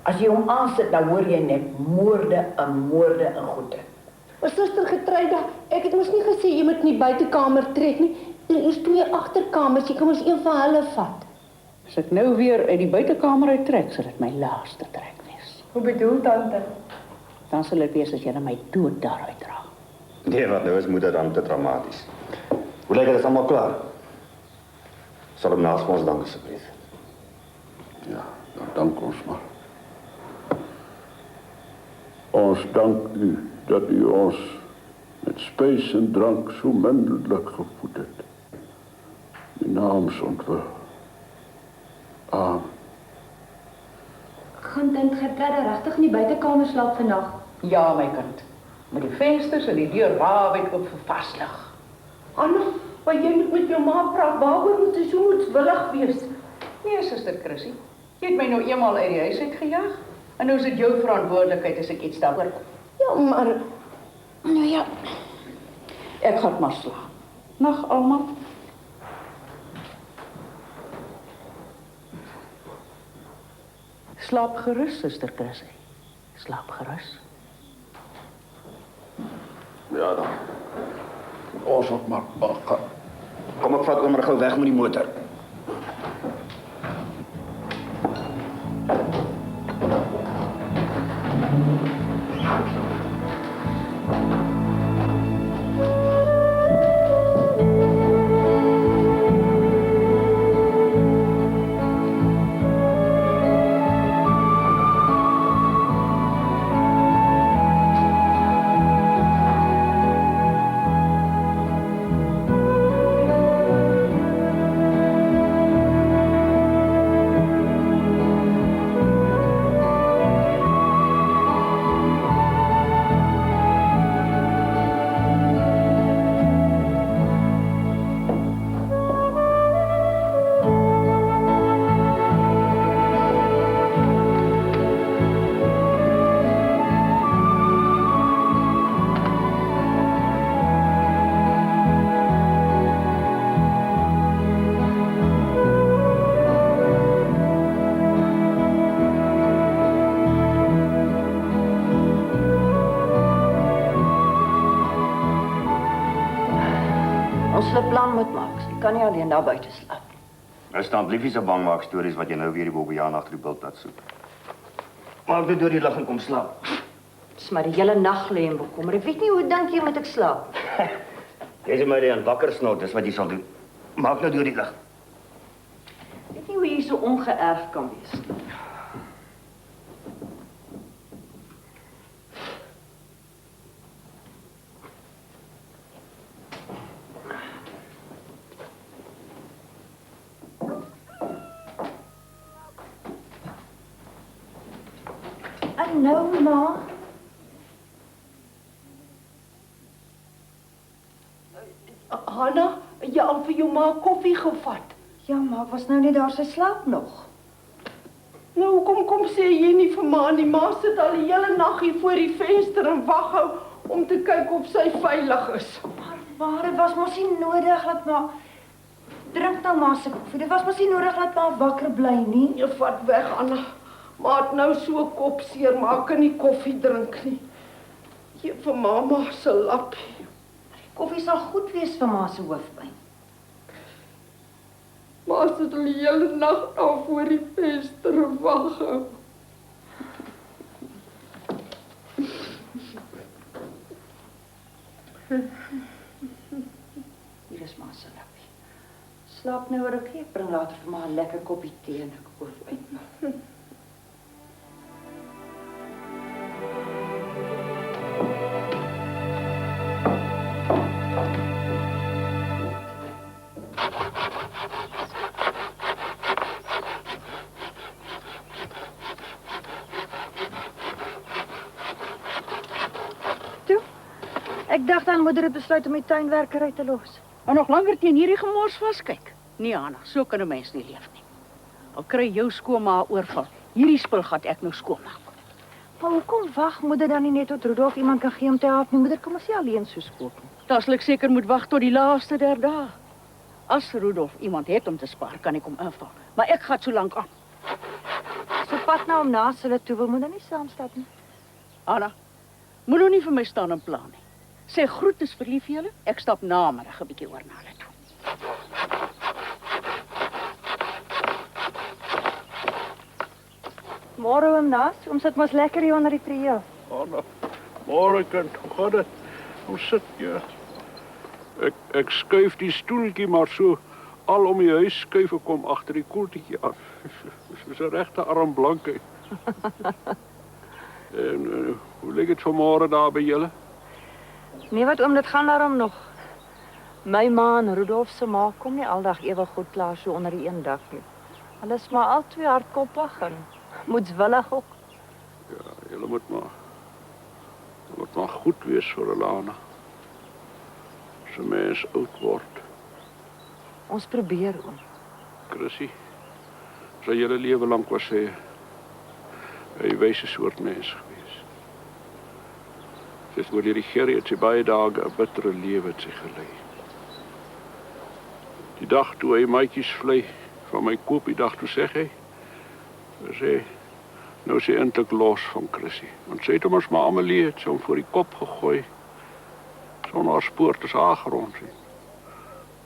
As jy hom aansit, dan hoor jy net moorde en goede. Maar suster Gertruide, ek het mos nie gesê jy moet nie buitekamer trek nie. Daar is 2 agterkamers, jy kan mos een van hulle vat. As ek nou weer uit die buitekamer uittrek, sal dit my laaste trek wees. Hoe bedoel tante? Dan sal dit wees as jy my dood daaruit dra. Nee, wat nou is moeder dan te dramaties. Hoe lyk dit almal klaar? Sal hom naas vir ons dank asseblief. Ja, dan dank ons maar. Ons dank u dat u ons met spys en drank so minderlik gevoed het. Die naam is ontwil. Amen. Gaan tante Gertruide regtig in die buitekamer slaap vandag? Ja, my kind. Met die vensters en die deur waawyd oop vir vaslig. Anna, maar jy moet met jou ma praat, waaroor moet jy so moedswillig wees? Nee, suster Chrissy. Jy het my nou eenmaal uit die huis uitgejaag. En nou is dit jou verantwoordelikheid as ek iets daaroor kom. Ja, maar Nou ja, ek gaan maar slaap. Nag almal. Slaap gerus, suster Chrissy. Slaap gerus. Ja dan. Ons moet maar bak. Kom ek vat oom gou weg met die motor. Ons sal 'n plan moet maak. Sy kan nie alleen daar buite slaap nie. Nou staan liefie se bangmaak stories wat jy nou weer die bobbejaan agter die bult laat soek. Maak dit deur die lig en kom slaap. Dis maar die hele nag lê en bekommer. Ek weet nie hoe dink jy moet ek slaap? Jy sê my die aan wakker snort, dis wat jy sal doen. Maak nou deur die lig. Ek weet nie hoe jy so ongeërfd kan wees nie. En nou, ma? Hanna, jy al vir jou ma koffie gevat? Ja, maar ek was nou net daar, sy slaap nog. Nou, kom sê jy nie vir ma nie. Ma sit al die hele nag hier voor die venster en wag hou om te kyk of sy veilig is. Maar dit was mos nie nodig dat ma... Drink nou ma se koffie. Dit was mos nie nodig dat ma wakker bly nie. Jy vat weg, Anna. Ma het nou so kopseer, maar ek kan nie koffie drink nie. Gee vir mamma se lappie. Koffie sal goed wees vir ma se hoofpyn. Ma sit al die hele nag daar voor die venster en wag hou. Hier is ma se lappie. Slaap nou rukkie, ek bring later vir ma 'n lekker koppie tee en 'n hoofpyn. Ek dacht aan moeder het besluit om die tuinwerker uit te los. En nog langer teen hierdie gemors vaskyk. Nee, Anna, so kan 'n mens nie leef nie. Al kry jou skoonma 'n oorval. Hierdie spul gaan ek nou skoonmaak. Maar hoekom wag moeder dan nie net tot Rudolf iemand kan gee om te help nie? Moeder kom ons nie alleen so skoop nie. Dat sal ek seker moet wag tot die laaste der dae. As Rudolf iemand het om te spaar, kan ek hom inval. Maar ek gaan so lank aan. So pad nou om na hulle toe, wil moeder nie saamstap nie. Anna, moet nou nie vir my staan en plan nie. Sê groetes vir lief julle. Ek stap namiddag 'n bietjie oor na hulle toe. Môre oom Naas, oom sit mos lekker hier onder die trio. Anna, môre kind, hoe gaan dit? Hoe sit jy? Ek skuif die stoeltjie maar so al om die huis skuif ek kom agter die koeltjie aan. Soos 'n regte arm blankie. En hoe lyk dit vanmôre daar by julle? Nee wat oom, dit gaan daarom nog. My ma en Rudolf se ma kom nie aldag ewig goed klaar so onder die een dak nie. Hulle is maar al twee hardkoppig en moedswillig ook. Ja, julle moet maar goed wees vir hulle, Anna. As 'n mens oud word. Ons probeer oom. Chrissy, sy hele lewe lank was sy 'n wyse soort mens gewees. Sy het oor die Gerrie het sy baie dae 'n bittere lewe het sy gelei. Die dag toe hy maatjies vlei van my koop, die dag toe sê hy, nou is hy eintlik los van Chrissy. Want sy het hom as maar Amelie het sy hom voor die kop gegooi, sonder haar spoor te sagrond sien.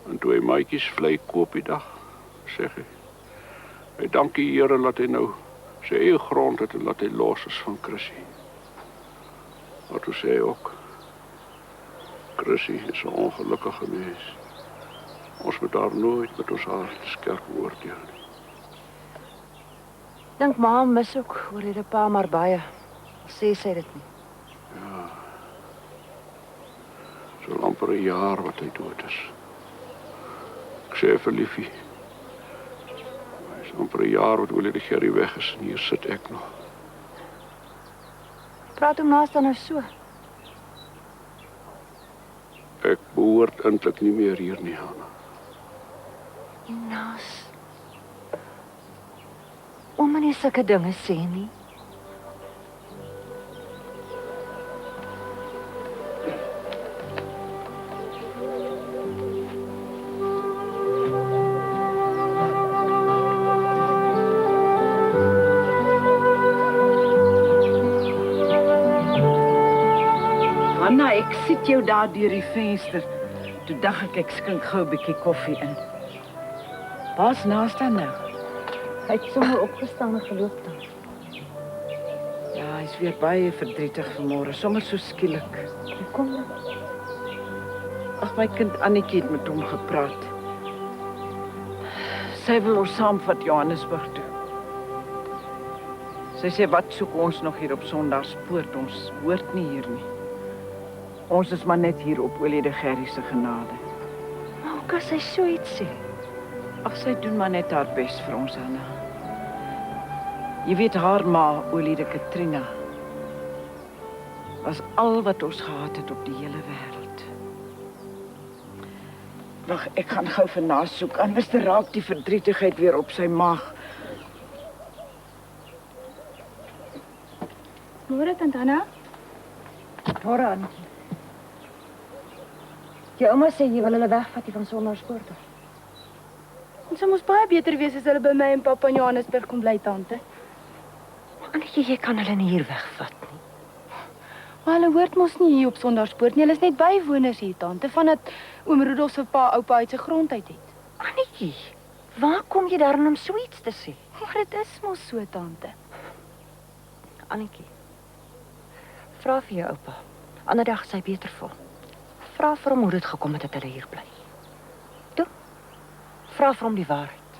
En toe hy maatjies vlei koop die dag, sê hy dank die Here dat hy nou sy eie grond het en dat hy los is van Chrissy. Maar toe sê hy ook, Chrissy is 'n ongelukkige mens. Ons moet daar nooit met ons hart skerp oordeel nie. Dink ma mis ook oor hierdie pa maar baie. Sê sy dit nie. Ja. So amper 'n jaar wat hy dood is. Ek sê vir liefie, hy is amper 'n jaar wat Willie die Gerrie weg is en hier sit ek nog. Praat hom naas dan nou so. Ek behoort eintlik nie meer hier nie, Hanna. Naas. Oom moet nie sulke dinge sê nie. Anna, ek sit jou daar deur die venster. Toe dink ek skink gou 'n bietjie koffie in. Pas naas dan nou. Hy het sommer opgestaan en geloop dan. Ja, hy's weer baie verdrietig vanmôre, sommer so skielik. Kom dan. Ag, my kind Annetjie het met hom gepraat. Sy wil ons saamvat Johannesburg toe. Sy sê wat soek ons nog hier op Sondagspoort, ons hoort nie hier nie. Ons is maar net hier op Olie de Gerrie se genade. Maar hoe kan sy so iets sê? Ag, sy doen maar net haar bes vir ons, Anna. Jy weet haar ma, Olie de Katrina, Was al wat ons gehad het op die hele wêreld. Wag, ek gaan gou vir Naas soek, anders raak die verdrietigheid weer op sy maag. Môre, Tant Hanna? Môre aan. Jou ouma sê jy wil hulle wegvat hier van Sondagspoort af. Ons sou mos baie beter wees as hulle by my en pappa in Johannesburg kom bly, tante. Maar Annetjie, jy kan hulle nie hier wegvat nie. Maar hulle hoort mos nie hier op Sondagspoort nie. Hulle is net bywoners hier, tante, vandat oom Rudolf se oupa uit sy grond uit het. Annetjie, waar kom jy daarin om so iets te sê? Maar dit is mos so, tante. Annetjie, vra vir jou oupa. Ander dag sy beter voel. Vra vir hom hoe dit gekom het dat hulle hier bly. Toe. Vra vir hom die waarheid.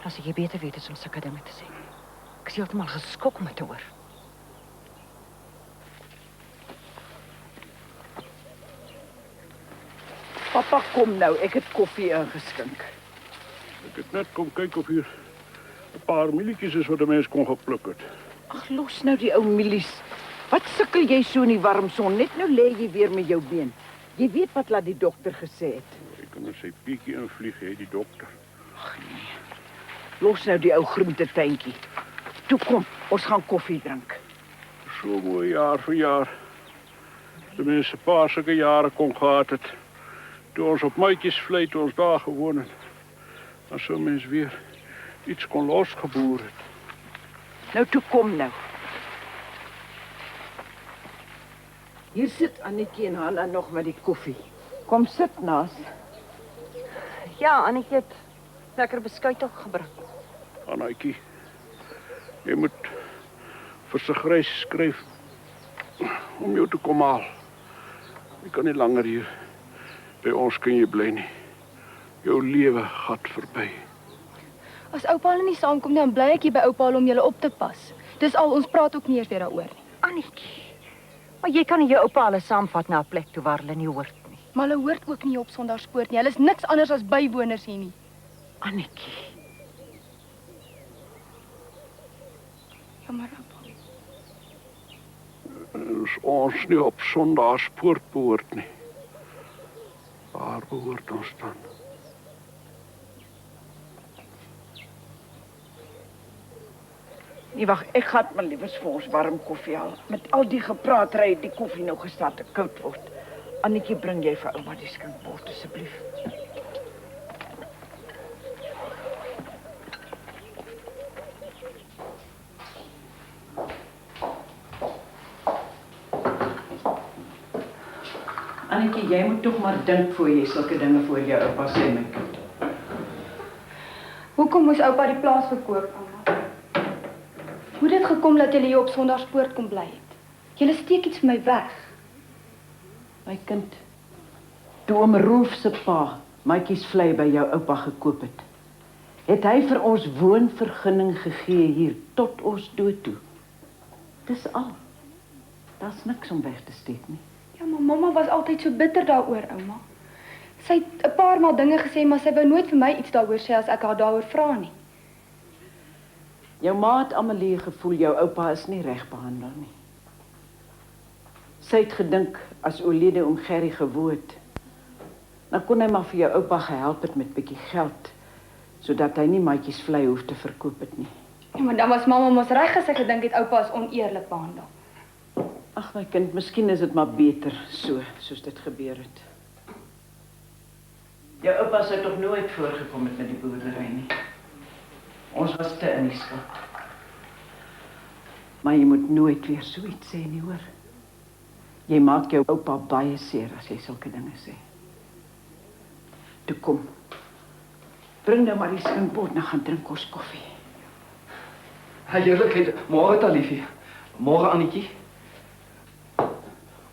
Dan sal jy beter weet as om sulke dinge te sê. Ek is heeltemal geskok om dit te hoor. Papa, kom nou, ek het koffie ingeskink. Ek het net kom kyk of hier 'n paar mielietjies is wat 'n mens kon gepluk het. Ag, los nou die ou mielies. Wat sukkel jy so in die warm son? Net nou lê jy weer met jou been. Jy weet wat laat die dokter gesê het. Ek kan met sy pietjie invlieg, hè, die dokter. Ag nee. Los nou die ou groentetuintjie. Toe kom, ons gaan koffie drink. So mooi jaar vir jaar. De mense 'n paar sulke jare kon gehad het. Toe ons op maatjiesvlei toe ons daar gewoon het. Dan sou mens weer iets kon losgeboer het. Nou toe kom nou. Hier sit Annetjie en Hanna nog met die koffie. Kom sit Naas. Ja, Annetjie het lekker beskuit ook gebring. Annetjie, jy moet vir sy grys skryf om jou te kom haal. Jy kan nie langer hier by ons kan jy bly nie. Jou lewe gaan verby. As oupa hulle nie saamkom nie, dan bly ek hier by oupa om julle op te pas. Dis al, ons praat ook nie eens weer daaroor nie. Annetjie, maar jy kan nie jou oupa hulle saamvat na 'n plek toe waar hulle nie hoort nie. Maar hulle hoort ook nie op Sondagspoort nie. Hulle is niks anders as bywoners hier nie. Annetjie. Jammer, oupa. As ons nie op Sondagspoort behoort nie. Waar behoort ons dan? Nee, wag, ek gaan maar liewers vir ons warm koffie haal. Met al die gepraatery het die koffie nou gestaan te koud word. Annetjie, bring jy vir ouma die skinkbord asseblief. Annetjie, jy moet tog maar dink voor jy sulke dinge voor jou oupa sê, my kind. Hoekom moes oupa die plaas verkoop, ouma? Hoe het dit gekom dat julle hier op Sondagspoort kom bly het? Julle steek iets vir my weg. My kind, toe oom Rolf se pa maatjiesvlei by jou oupa gekoop het hy vir ons woonvergunning gegee hier tot ons dood toe. Dis al. Daar's niks om weg te steek nie. Ja, maar mamma was altyd so bitter daaroor, ouma. Sy het 'n paar maal dinge gesê, maar sy wou nooit vir my iets daaroor sê as ek haar daaroor vra nie. Jou ma het Amelie gevoel jou oupa is nie reg behandel nie. Sy het gedink as oorlede oom Gerry gewoon het, dan kon hy maar vir jou oupa gehelp het met bietjie geld, sodat hy nie maatjiesvlei hoef te verkoop het nie. Ja, maar dan was mamma mos reg as sy gedink het oupa is oneerlik behandel. Ag my kind, miskien is dit maar beter so, soos dit gebeur het. Jou oupa sou tog nooit voorgekom het met die boerdery nie. Ons was te in die skuld. Maar jy moet nooit weer so iets sê nie, hoor. Jy maak jou oupa baie seer as jy sulke dinge sê. Toe kom. Bring nou maar die skinkbord, dan gaan drink ons koffie. Heerlikheid, môre Taliefie. Môre Annetjie.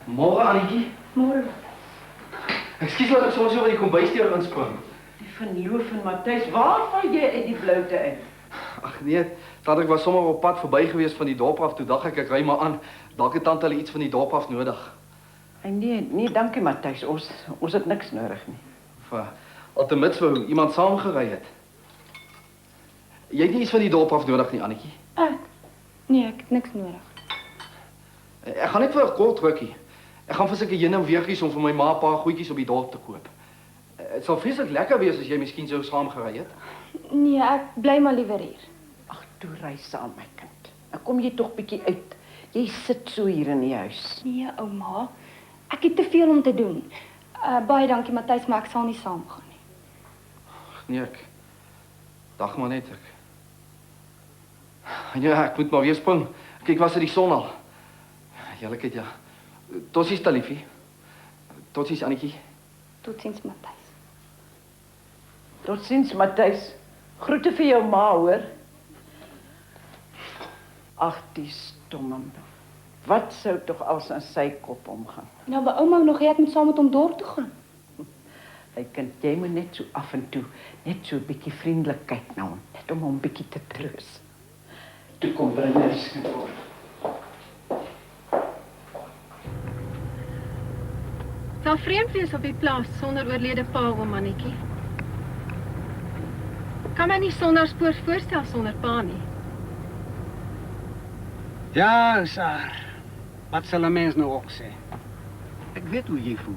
Môre Annetjie. Môre. Ekskuus dat ek soms so by die kombuisdeur inspring. Die verloof van Matthys, waar val jy uit die bloute uit? Ag nee, dat ek was sommer op pad verby gewees van die dorp af, toe dag ek ry maar aan. Dalk het tante hulle iets van die dorp af nodig. Nee, dankie Matthys, ons het niks nodig nie. Of altemits wou iemand saamgery het. Jy het nie iets van die dorp af nodig nie, Annetjie. Nee, ek het niks nodig. Ek gaan net vir 'n kort rukkie. Ek gaan vir sulke heen en weertjies om vir my ma 'n paar goedjies op die dorp te koop. Dit sal vreeslik lekker wees as jy miskien sou saam gery het. Nee, ek bly maar liewer hier. Ag, toe ry saam my kind. Nou kom jy tog bietjie uit. Jy sit so hier in die huis. Nee, ouma. Ek het te veel om te doen. Baie dankie Matthys, maar ek sal nie saamgaan nie. Nee, dag maar net ek. Ja, ek moet maar weer spring. Kyk, was dit die son al? Heerlikheid, ja. Totsies, Taliefie. Totsies, Annetjie. Totsiens, Matthys. Totsiens, Matthys. Groete vir jou ma, hoor. Ag, die stomme. Wat sou tog als aan sy kop omgaan? Nou, by ouma nog ek moet saam met hom dorp toe gaan. Hy kind, jy moet net so af en toe, net so 'n bietjie vriendelik kyk na hom, net om hom bietjie te troos. Toe kom bring hy voor. Sal vreemd wees op die plaas sonder oorlede pa, oom Mannetjie. Kan my nie sondagspoort voorstel sonder pa nie. Ja, Saar. Wat sal 'n mens nou ook sê? Ek weet hoe jy voel.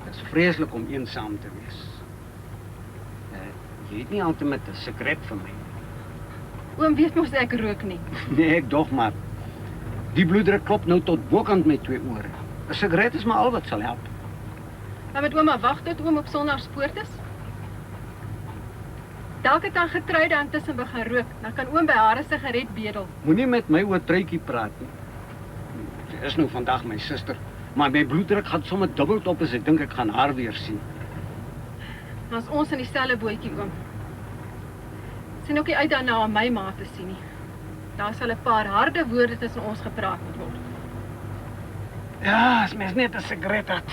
Dit is vreeslik om eensaam te wees. Jy het nie altyd met 'n sekret vir my. Oom weet mos ek rook nie. Nee, ek dog maar. Die bloeddruk klop nou tot bokant my 2 ore. 'n Sigaret is maar al wat sal help. Dan moet ouma wag tot oom op sondagspoort is. Dalk het dan getroude intussen begin rook, dan kan oom by haar 'n sigaret bedel. Moenie met my oor Truitjie praat nie. Sy is nou vandag my suster, maar my bloeddruk gaan sommer dubbel op as ek dink ek gaan haar weer sien. Ons ons in dieselfde bootjie, oom. Sien ook nie uit daarna om my ma te sien nie. Daar sal 'n paar harde woorde tussen ons gepraat moet word. Ja, as mens net 'n sigaret het.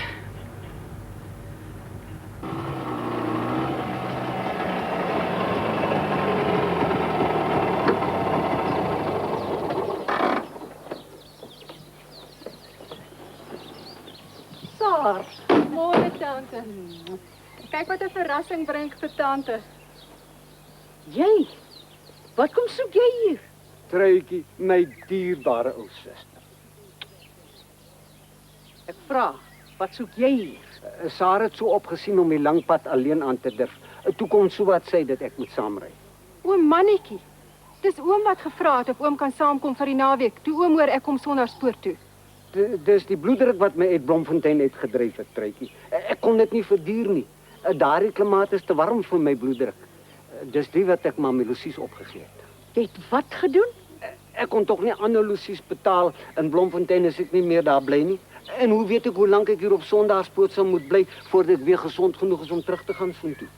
Saar, môre tante. Kyk wat 'n verrassing bring ek vir tante. Jy? Wat kom soek jy hier? Truitjie, my dierbare ou suster. Ek vra, wat soek jy hier? Sarah het so opgesien om die lang pad alleen aan te durf. Toe kom so wat sê dat ek moet saamry. Oom Mannetjie. Dis oom wat gevra het of oom kan saamkom vir die naweek. Toe oom hoor ek kom sondagspoort toe. Dis die bloeddruk wat my uit Bloemfontein uitgedryf het, Truitjie. Ek kon dit nie verduur nie. Daardie klimaat is te warm vir my bloeddruk. Dis die wat ek maar Melosies opgegee het. Jy het wat gedoen? Ek kon tog nie ander Losies betaal in Bloemfontein as ek nie meer daar bly nie. En hoe weet ek hoe lank ek hier op Sondagspoort sal moet bly voordat ek weer gesond genoeg is om terug te gaan soontoe?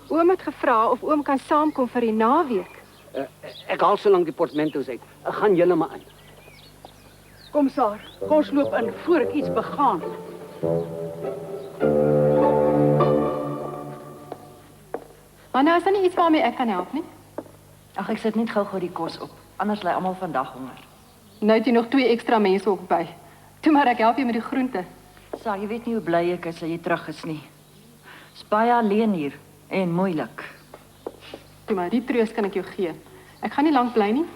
Oom het gevra of oom kan saamkom vir die naweek. Ek haal so lank die portmanteaus uit. Ek gaan julle maar in. Kom Saar, kom ons loop in voor ek iets begaan. Maar nou is daar nie iets waarmee ek kan help nie. Ag, ek sit net gou die kos op. Anders lê almal vandag honger. Nou het jy nog 2 ekstra mense ook by. Toe maar ek help jou met die groente. Sal jy weet nie hoe bly ek is dat jy terug is nie. Is baie alleen hier en moeilik. Toe maar die troos kan ek jou gee. Ek gaan nie lank bly nie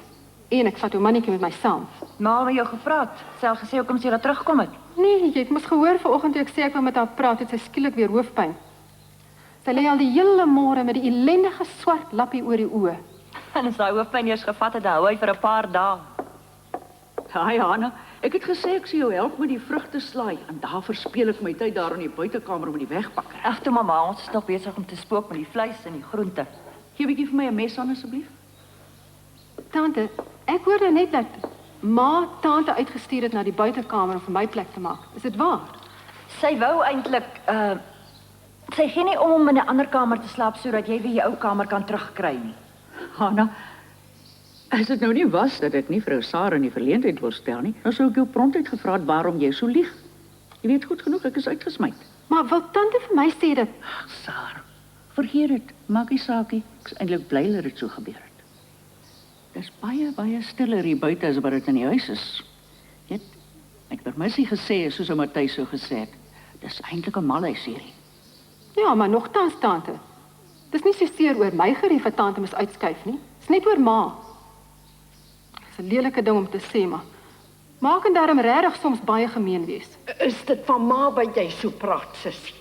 en ek vat jou mannetjie met my saam. Maar met jou gepraat, sê gesê hoekom sy daar teruggekom het. Nee, jy het mos gehoor vanoggend toe ek sê ek wil met haar praat, het sy skielik weer hoofpyn. Sy lê al die hele môre met die ellendige swart lappie oor die oë. En as daai hoofpyn eers gevat het, dan hou hy vir 'n paar dae. Haai Hanna, ek het gesê ek sê jou help met die vrugte slaai en daar verspeel ek my tyd daar in die buitekamer met die wegpakker. Ag toe mamma, ons is nog besig om te spook met die vleis en die groente. Gee 'n bietjie vir my 'n mes aan asseblief. Tante, ek hoorde net dat ma tante uitgestuur het na die buitekamer om vir my plek te maak. Is dit waar? Sy wou eintlik sy gee nie om in 'n ander kamer te slaap sodat jy weer jou ou kamer kan terugkry nie. Hanna, as dit nou nie was dat ek nie vrou Sarah in die verleentheid wil stel nie, dan sou ek jou prontuit gevra het waarom jy so lieg. Jy weet goed genoeg ek is uitgesmy. Maar wil tante vir my sê dat Sarah, vergeet dit, maak nie saak nie. Ek is eintlik bly dat dit so gebeur het. Dis baie stiller hier buite as wat dit in die huis is. Weet, ek het permissie gesê soos ou Matthys so gesê het. Dis eintlik 'n malhuis hierdie. ja, maar nogtans tante. Dis nie so seer oor my gerief wat tante moes uitskuif nie. Dis net oor ma. Dis 'n lelike ding om te sê, maar Ma kan daarom regtig soms baie gemeen wees. Is dit van ma wat jy so praat, sussie?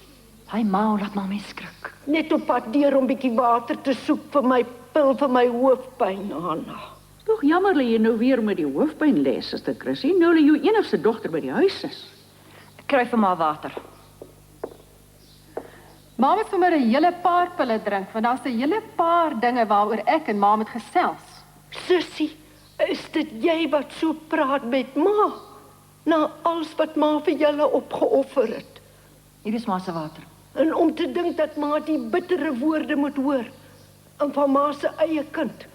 Hy ma laat maar my skrik. Net op pad deur om bietjie water te soek vir my pil vir my hoofpyn, Hanna. Tog jammer dat jy nou weer met die hoofpyn lê, Suster Chrissy. Nou dat jou enigste dogter by die huis is. Ek kry vir ma water. Ma moet sommer 'n hele paar pille drink, want daar's 'n hele paar dinge waaroor ek en ma moet gesels. Sussie, is dit jy wat so praat met ma? Na alles wat ma vir julle opgeoffer het. Hier is ma se water. En om te dink dat ma die bittere woorde moet hoor. En van ma se eie kind.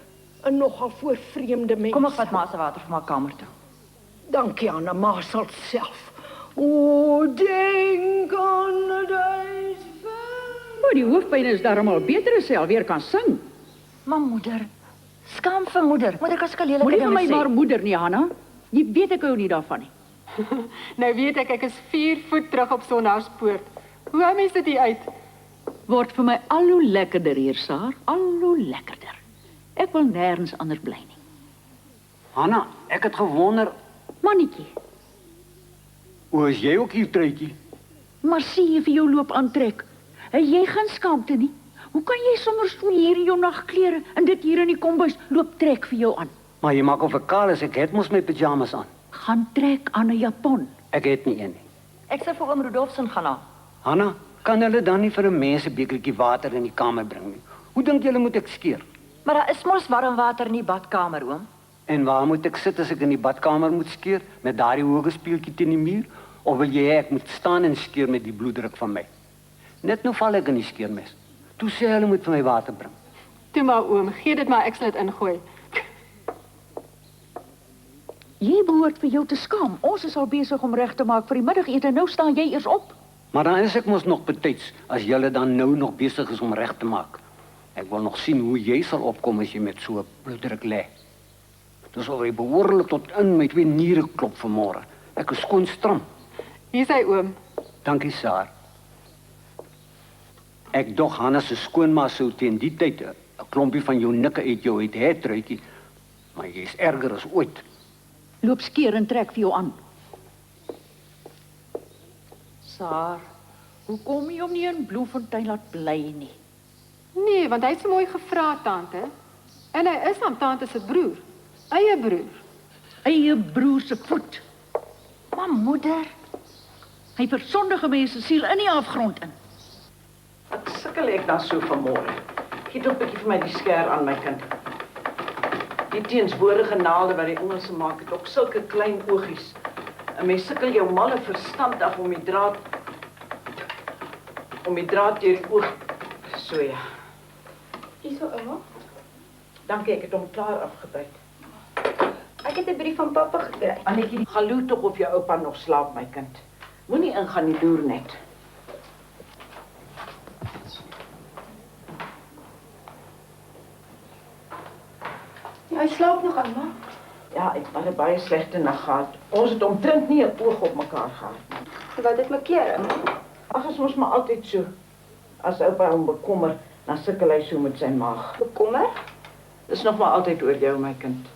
En nogal voor vreemde mense. Kom ek vat ma se water vir my kamer toe. Dankie, Anna, ma sal self. O, denk aan die days. Maar die hoofpyn is daarom al beter as sy alweer kan sing. Maar moeder, skaam vir moeder. Moeder kan skale Moenie vir my maar moeder nie, Hanna. Jy weet ek hou nie daarvan nie. Nou weet ek is 4 voet terug op Sonnaarspoort. Hoe hou mens dit hier uit? Word vir my al hoe lekkerder hier, Saar. Al hoe lekkerder. Ek wil nêrens anders bly nie. Hanna, ek het gewonder, Mannetjie, hoe is jy ook hier, Truitjie? maar sien jy vir jou loop aantrek? En jy gaan skaamte nie. Hoe kan jy sommer so hier in jou nagklere en dit hier in die kombuis loop trek vir jou aan? Maar jy maak of ek kaal is, ek het mos my pyjamas aan. Gaan trek aan 'n japon. Ek het nie een nie. Ek sê vir oom Rudolfsen gaan na. Hanna, kan hulle dan nie vir 'n mens 'n bekertjie water in die kamer bring nie? Hoe dink julle moet ek skeer? Maar daar is mos warm water in die badkamer, oom. En waar moet ek sit as ek in die badkamer moet skeer? Met daardie hoë speeltjie teen die muur? Of wil jy hê ek moet staan en skeer met die bloeddruk van my? Net nou val ek in die skeermes. Toe sê hulle moet vir my water bring. Toe maar oom, gee dit maar, ek sal dit ingooi. Jy behoort vir jou te skaam. Ons is al besig om reg te maak vir die middagete. Nou staan jy eers op. Maar dan is ek mos nog betyds, as julle dan nou nog besig is om reg te maak. Ek wil nog sien hoe jy sal opkom as jy met so 'n bloeddruk lê. Dis al behoorlik tot in my 2 niere klop vanmôre. Ek is skoon stram. Hier sê oom. Dankie, Saar. Ek dog Hanna se skoonma sou teen die tyd 'n klompie van jou nikke uit jou uit hê, Truitjie. Maar jy's erger as ooit. Loop skeer en trek vir jou aan. Saar, hoe kom jy om nie in Bloemfontein laat bly nie? Nee, want hy het so mooi gevra, tante. En hy is aan tante se broer. Eie broer. Eie broer se voet. Maar moeder, Hy versondige mense siel in die afgrond in. Wat sukkel ek dan so vanmôre? Gee tog 'n bietjie vir my die skêr aan my kind. Die teenswoordige naalde wat die Engelse maak, het ook sulke klein oogies. 'n Mens sukkel jou malle verstand af om die draad deur die oog. So ja. Hierso, ouma. Dankie, ek het hom klaar afgebyt. Ek het 'n brief van pappa gekry. Annetjie, galo tog of jou oupa nog slaap, my kind. Moenie ingaan die loer net. Ja, hy slaap nog, ouma. Ja, ek het 'n baie slegte nag gehad. Ons het omtrent nie 'n oog op mekaar gehad nie. Wat het my keer, ouma? Ag, is ons maar altyd so. As oupa hom bekommer, dan sukkel hy so met sy maag. Bekommer? Dis nog maar altyd oor jou, my kind.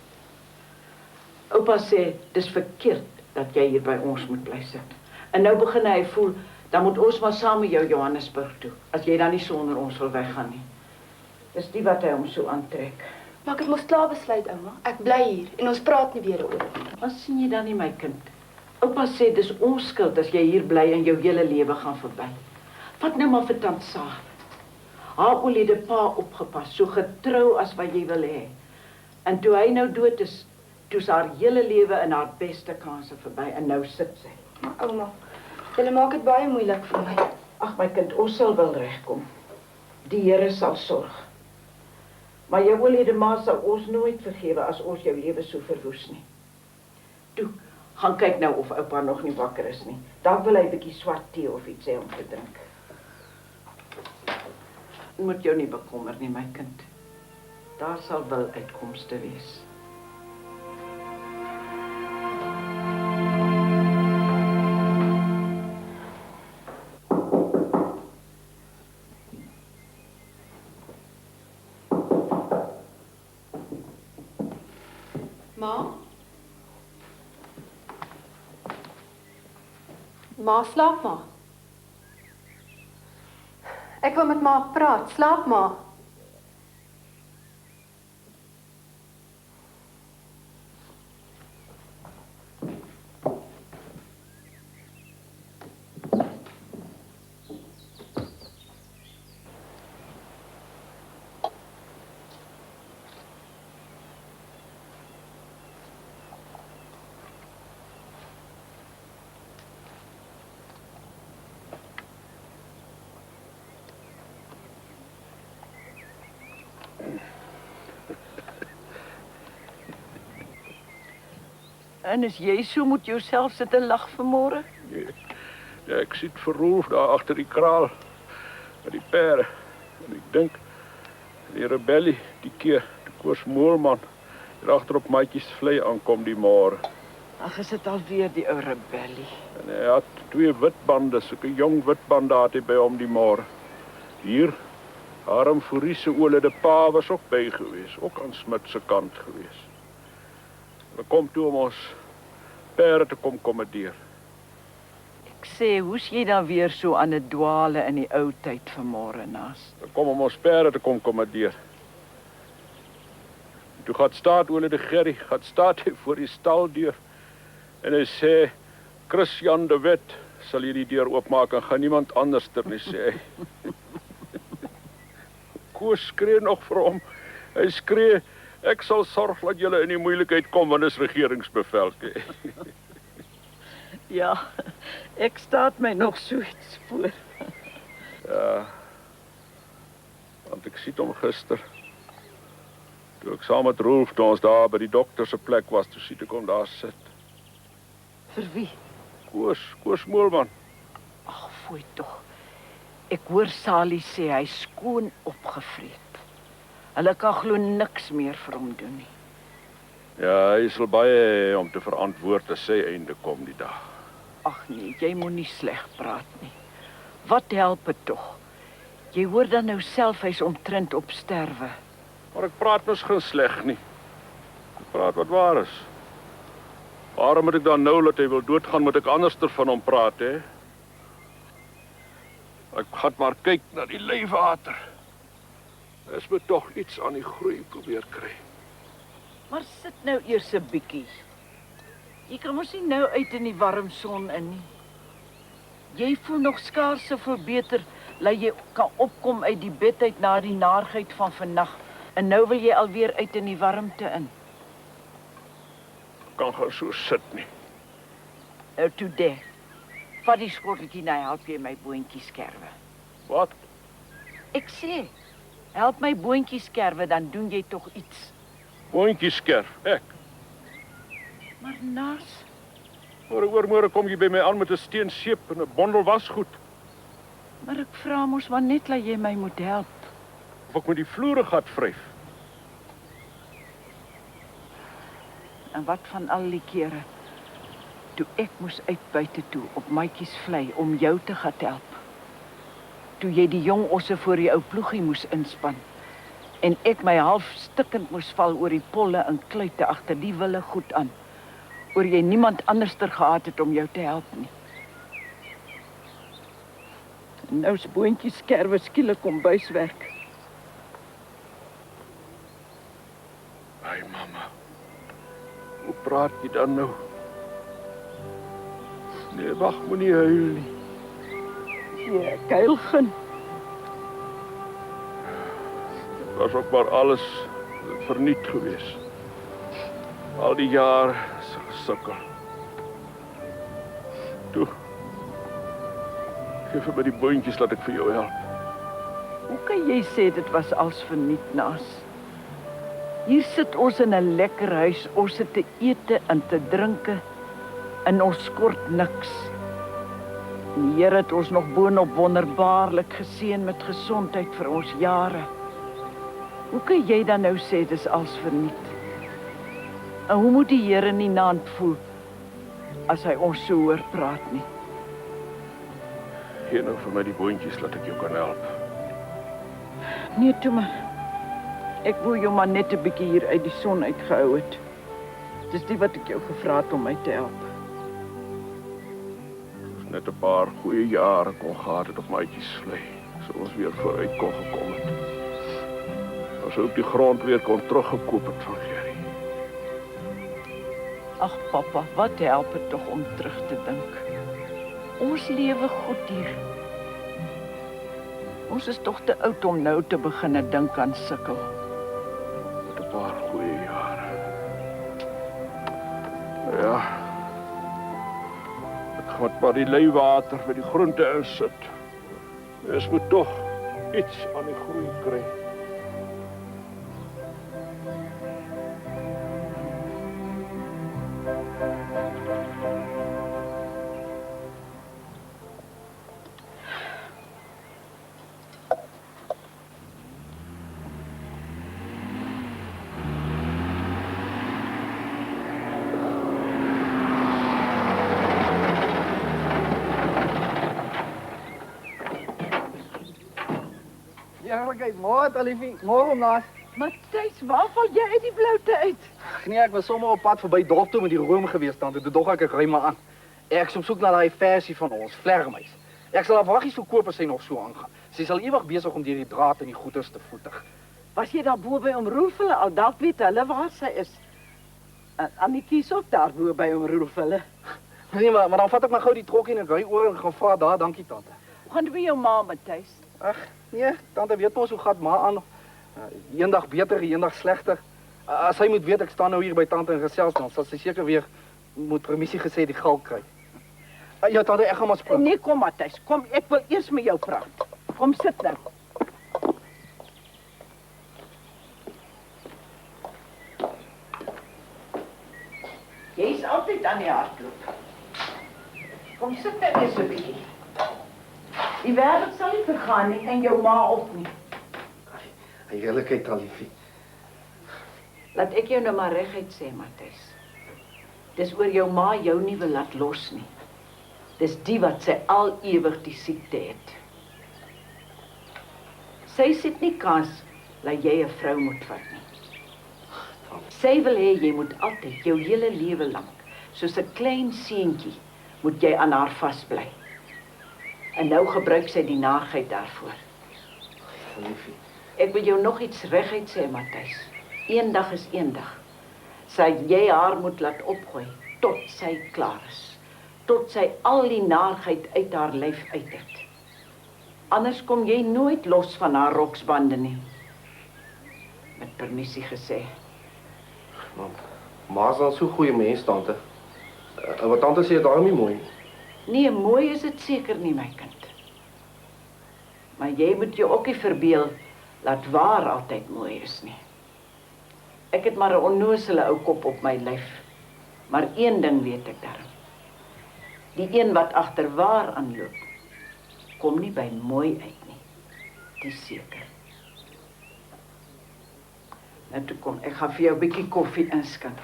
Oupa sê, dis verkeerd dat jy hier by ons moet bly sit. En nou begin hy voel, dan moet ons maar saam met jou Johannesburg toe, as jy dan nie sonder ons wil weggaan nie. Dis die wat hy hom so aantrek. Maar ek het mos klaar besluit, ouma. Ek bly hier en ons praat nie weer oor. Wat sien jy dan nie, my kind? Oupa sê, dis ons skuld as jy hier bly en jou hele lewe gaan verby. Vat nou maar vir tant Saar. Haar oulede pa opgepas, so getrou as wat jy wil hê. En toe hy nou dood is, toe's haar hele lewe in haar beste kanse verby en nou sit sy. Maar ouma, julle maak dit baie moeilik vir my. Ag my kind, ons sal wel regkom. Die Here sal sorg. Maar jou oulede ma sal ons nooit vergewe as ons jou lewe so verwoes nie. Toe, gaan kyk nou of oupa nog nie wakker is nie. Dan wil hy 'n bietjie swart tee of iets hê om te drink. Moet jou nie bekommer nie, my kind. Daar sal wel uitkomste wees. Ma? Ma, slaap maar. Ek wil met ma praat. Slaap maar. En as jy so moet jouself sit en lag vanmôre? Nee. Ja, ek sit verroef daar agter die kraal met die perde. En ek dink die rebellie die keer die Koos Moelman hier agter op Maatjies vlei aankom die môre. Ag, is dit alweer die ou rebellie? En hy had 2 witbande, sulke jong witbande had hy by hom die môre. Hier Harm Fourie se oulede pa was ook by gewees, ook aan Smit se kant gewees. We kom toe om ons perde te kom kommandeer. Ek sê, hoe's jy dan weer so aan 'n dwaale in die ou tyd vanmôre naas? We kom om ons perde te kom kommandeer. Toe gaan staat oulede Gerry, gaan staat hy voor die staldeur en hy sê, Christian de Wet sal hier die deur oopmaak en gaan niemand anders ter nie, sê hy. Koos skree nog vir hom. Hy skree, ek sal sorg dat julle in die moeilikheid kom, want dis regeringsbevel. Ja, ek staat my nog so iets voor. Ja, want ek sien hom gister. Toe ek saam met Rolf, toe ons daar by die dokter se plek was, toe sien ek hom daar sit. Vir wie? Koos Moelman. Ag, fooi tog. Ek hoor Sally sê hy skoon opgevreet. Hulle kan glo niks meer vir hom doen nie. Ja, hy sal baie hê om te verantwoord as sy einde kom die dag. Ag nee, jy moenie sleg praat nie. Wat help dit tog? Jy hoor dan nou self hy's omtrent op sterwe. Maar ek praat mos geen sleg nie. Ek praat wat waar is. Waarom moet ek dan nou dat hy wil doodgaan, moet ek anderster van hom praat, hè? Ek gaan maar kyk na die leiwater. Is moet tog iets aan die groei probeer kry. Maar sit nou eers 'n bietjie. Jy kan mos nie nou uit in die warm son in nie. Jy voel nog skaars soveel beter, dat jy kan opkom uit die bed uit na die naarheid van vannag. En nou wil jy alweer uit in die warmte in. Kan gaan so sit nie. Nou toe de. Vat die skotteltjie nou, help jy my boontjie skerwe. Wat? Ek sê, help my boontjie skerwe, dan doen jy tog iets. Boontjie skerf, ek. Maar naas. Môre kom jy by my aan met 'n steenseep en 'n bondel wasgoed. Maar ek vra mos maar net dat jy my moet help. Of ek met die vloere gat vryf. En wat van al die kere toe ek moes uit buite toe op Maatjies vlei om jou te gaan help. Toe jy die jong osse voor die ou ploegie moes inspan en ek my half stikkend moes val oor die polle en kluite agter die wille goed aan. Oor jy niemand anderster gehad het om jou te help nie. En nou's boontjie skerwe skielik kom buiswerk. Ai mamma. Hoe praat jy dan nou? Nee, wag, moenie huil nie. Ja, ek huil geen. Dit was ook maar alles verniet gewees. Al die jare se gesukkel. Toe. Geef vir my die boontjies laat ek vir jou help. Hoe kan jy sê dit was als verniet naas? Hier sit ons in 'n lekker huis, ons het te ete en te drinke en ons skort niks. Die Here het ons nog boonop wonderbaarlik geseën met gesondheid vir ons jare. Hoe kan jy dan nou sê dis als verniet? En hoe moet die Here nie naand voel as hy ons so hoor praat nie? Gee nou vir my die boontjies laat ek jou kan help. Nee, toe maar. Ek wou jou maar net 'n bietjie hier uit die son uitgehou het. Dis nie wat ek jou gevra het om my te help. net 'n paar goeie jare kon gehad het op maatjies vlei, sou ons weer vooruit kon gekom het. Ons sou ook die grond weer kon teruggekoop het van Gerrie. Ag pappa, wat help dit tog om terug te dink? Ons lewe goed hier. Ons is tog te oud om nou te begin dink aan sukkel. Met 'n paar goeie jare. Ja. Ek gaan maar die leiwater vir die groente insit. Mens moet tog iets aan die groei kry. Eerlikheid, môre Aliefie, môre omlaas. Matthys, waar val jy uit die bloute uit? Nee, ek was sommer op pad verby dorp toe met die room gewees, tante. Toe dog ek ry maar aan. Ek is op soek na daai versie van ons, vlermuis. Ek sal afwaggies verkoop as sy nog so aangaan. Sy sal ewig besig om deur die draad en die goeders te voetig. Was jy daar bo by oom Roelfulle al dalk weet hulle waar sy is? Annetjie is ook daar bo by oom Roelfulle. Nee, maar dan vat ek maar gou die trokkie en ek ry oor en gaan vra daar, dankie tante. Hoe gaan dit met jou ma, Matthys? Ag, nee, tante weet mos hoe gaan ma aan. Eendag beter, eendag slegter. As sy moet weet ek staan nou hier by tante en gesels dan, sal sy seker weer moet permissie gesê die geld kry. Ja, tante, ek gaan maar spring. Nee, kom Matthys, kom, ek wil eers met jou praat. Kom sit nou. Jy is altyd aan die hardloop. Kom sit net eens 'n bietjie. Die wêreld sal nie vergaan nie en jou ma ook nie. Eerlikheid, Aliefie. Laat ek jou nou maar reguit sê, Matthys. Dis oor jou ma jou nie wil laat los nie. Dis die wat sy al ewig die siekte het. Sy sit nie kans dat jy 'n vrou moet vat nie. Sy wil hê jy moet altyd jou hele lewe lank, soos 'n klein seentjie, moet jy aan haar vasbly. En nou gebruik sy die naarheid daarvoor. Aliefie. Ek wil jou nog iets reguit sê, Matthys. Eendag is eendag. Sal jy haar moet laat opgooi tot sy klaar is. Tot sy al die naarheid uit haar lyf uit het. Anders kom jy nooit los van haar roksbande nie. Met permissie gesê. Ma is dan so goeie mens, tante. En wat tante sê, daarom nie mooi. Nee, mooi is dit seker nie, my kind. Maar jy moet jou ook nie verbeel dat waar altyd mooi is nie. Ek het maar 'n onnozele ou kop op my lyf. Maar een ding weet ek daarom. Die een wat agter waar aanloop, kom nie by mooi uit nie. Dis seker. Nou toe kom, ek gaan vir jou 'n bietjie koffie inskink.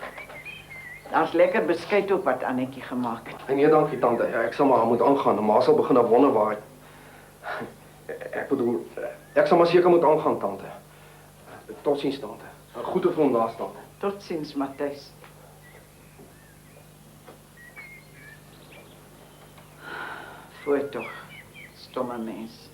Daar's lekker beskuit ook wat Annetjie gemaak het. Nee, dankie tante. Ek sal maar moet aangaan. Ma sal begin wonder waar. Ek bedoel, ek sal maar seker moet aangaan, tante. Totsiens, tante. Goed te voel daar staan. Totsiens, Matthys. Voor toch, stomme mens.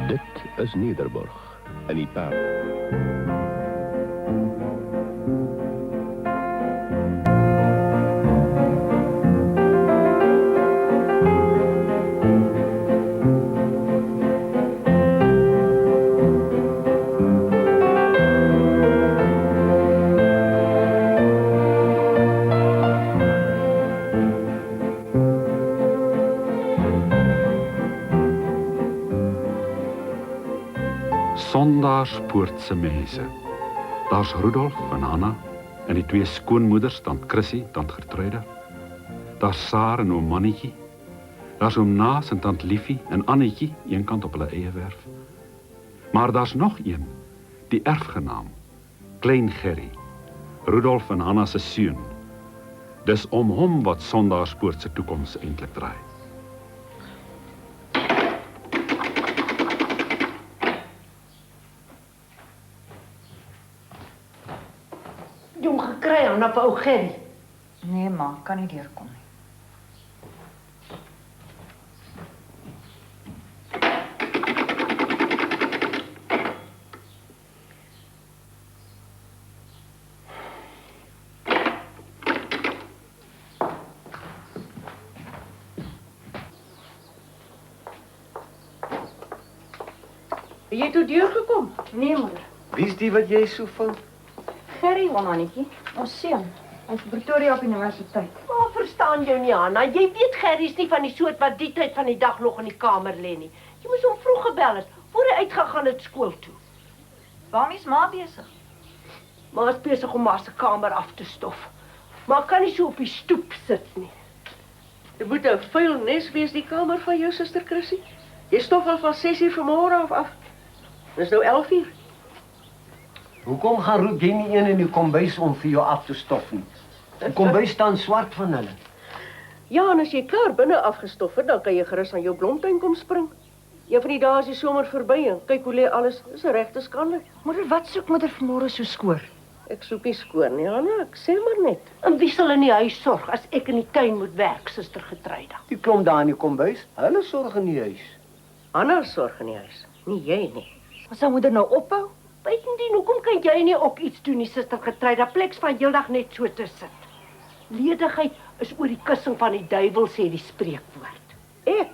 Dit is Nederburg in die Parel. Sondaarspoortse mense. Daar's Rudolf en Hanna en die twee skoonmoeders, tant Chrissy, tant Gertruide. Daar's Saar en oom Mannetjie. Daar's oom Naas en tant Liefie en Annetjie, eenkant op hulle eie werf. Maar daar's nog een, die erfgenaam, Klein Gerry, Rudolf en Hanna se seun. Dis om hom wat Sondaarspoort se toekoms eintlik draai. Jong gekry aan op ou Gerry. Nee, ma, kan nie deurkom nie. Het jy toe deurgekom? Nee, moeder. Wie's die wat jy so van? Gerry, oom Annetjie, ons seun. Hy's by Pretoria op universiteit. Maar verstaan jou nie, Anna. Jy weet Gerry's nie van die soort wat die tyd van die dag nog in die kamer lê nie. Jy moes hom vroeg gebel het, voor hy uitgegaan het skool toe. Waarmee is ma besig? Ma is besig om ma se kamer af te stof. Maar kan nie so op die stoep sit nie. Dit moet 'n vuil nes wees, die kamer van jou suster Chrissy. Jy stof al van 6:00 vanmôre af. Dis nou 11:00. Hoekom gaan roep jy nie een in die kombuis om vir jou af te stof nie? Die kombuis staan swart van hulle. Ja, en as jy klaar binne afgestof het, dan kan jy gerus aan jou blomtuin kom spring. Een van die dae is die somer verby en kyk hoe lê alles. Dis 'n regte skande. Moeder, wat soek moeder vanmôre so skoor? Ek soek nie skoor nie, Anna, ek sê maar net. En wie sal in die huis sorg as ek in die tuin moet werk, suster Getruide? Die klomp daar in die kombuis, hulle sorg in die huis. Anna sorg in die huis, nie jy nie. Wat sou moeder nou ophou? Buitendien, hoekom kan jy nie ook iets doen, die suster Getruide, pleks van heeldag net so te sit? Ledigheid is oor die kussing van die duiwel, sê die spreekwoord. Ek?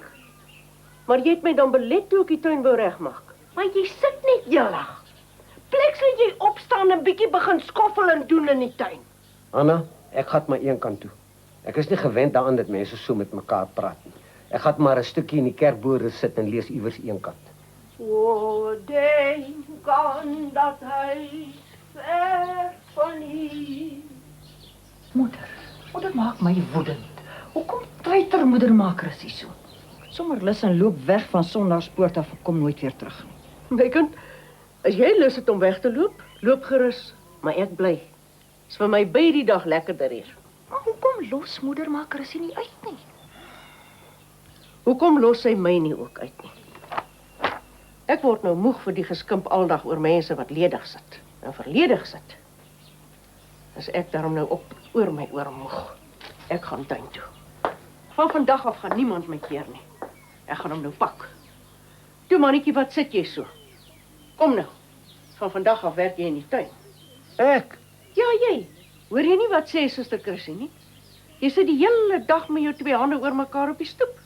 Maar jy het my dan belet toe ek die tuin wou regmaak. Maar jy sit net heeldag. Pleks laat jy opstaan en bietjie begin skoffel en doen in die tuin. Anna, ek gaan maar een kant toe. Ek is nie gewend daaraan dat mense so met mekaar praat nie. Ek gaan maar 'n stukkie in die kerkbode sit en lees iewers een kant. O, denk aan dat huis ver van hier. Moeder maak my woedend. Hoekom treiter moeder maak Chrissy so? Sommer lus en loop weg van Sondaarspoort af en kom nooit weer terug nie. My kind, as jy lus het om weg te loop, loop gerus, maar ek bly. Is vir my by die dag lekkerder hier. Maar hoekom los moeder maak Chrissy nie uit nie? Hoekom los sy my nie ook uit nie? Ek word nou moeg vir die geskimp aldag oor mense wat ledig sit en verledig sit. As ek daarom nou op oor my oor moeg. Ek gaan tuin toe. Van vandag af gaan niemand my keer nie. Ek gaan hom nou pak. Toe mannetjie, wat sit jy so? Kom nou. Van vandag af werk jy in die tuin. Ek? Ja, jy. Hoor jy nie wat sê suster Chrissy nie? Jy sit die hele dag met jou twee hande oor mekaar op die stoep.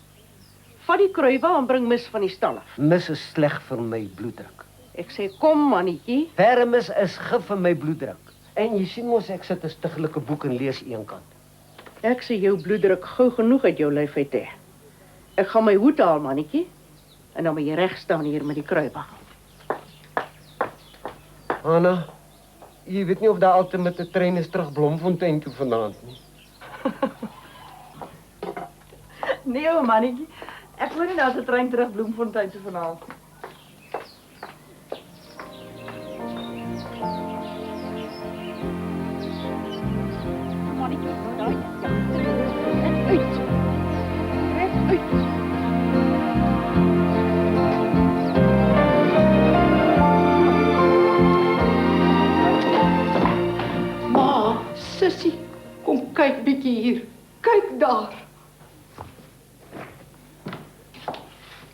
Vat die kruiwa en bring mis van die stal af. Mis is sleg vir my bloeddruk. Ek sê kom mannetjie. Permis is gif vir my bloeddruk. En jy sien mos ek sit 'n stiglike boek en lees een kant. Ek sê jou bloeddruk gou genoeg uit jou lyf uit hê. Ek gaan my hoed haal mannetjie. En dan moet jy reg staan hier met die kruiwa. Anna, jy weet nie of daar altyd met 'n trein is terug Bloemfontein toe vanaand nie. Nee, ou mannetjie. Ek hoor nie daar's 'n trein terug Bloemfontein toe vanaand. Mannetjie, daai uit. Uit. Ma, sussie, kom kyk bietjie hier. Kyk daar.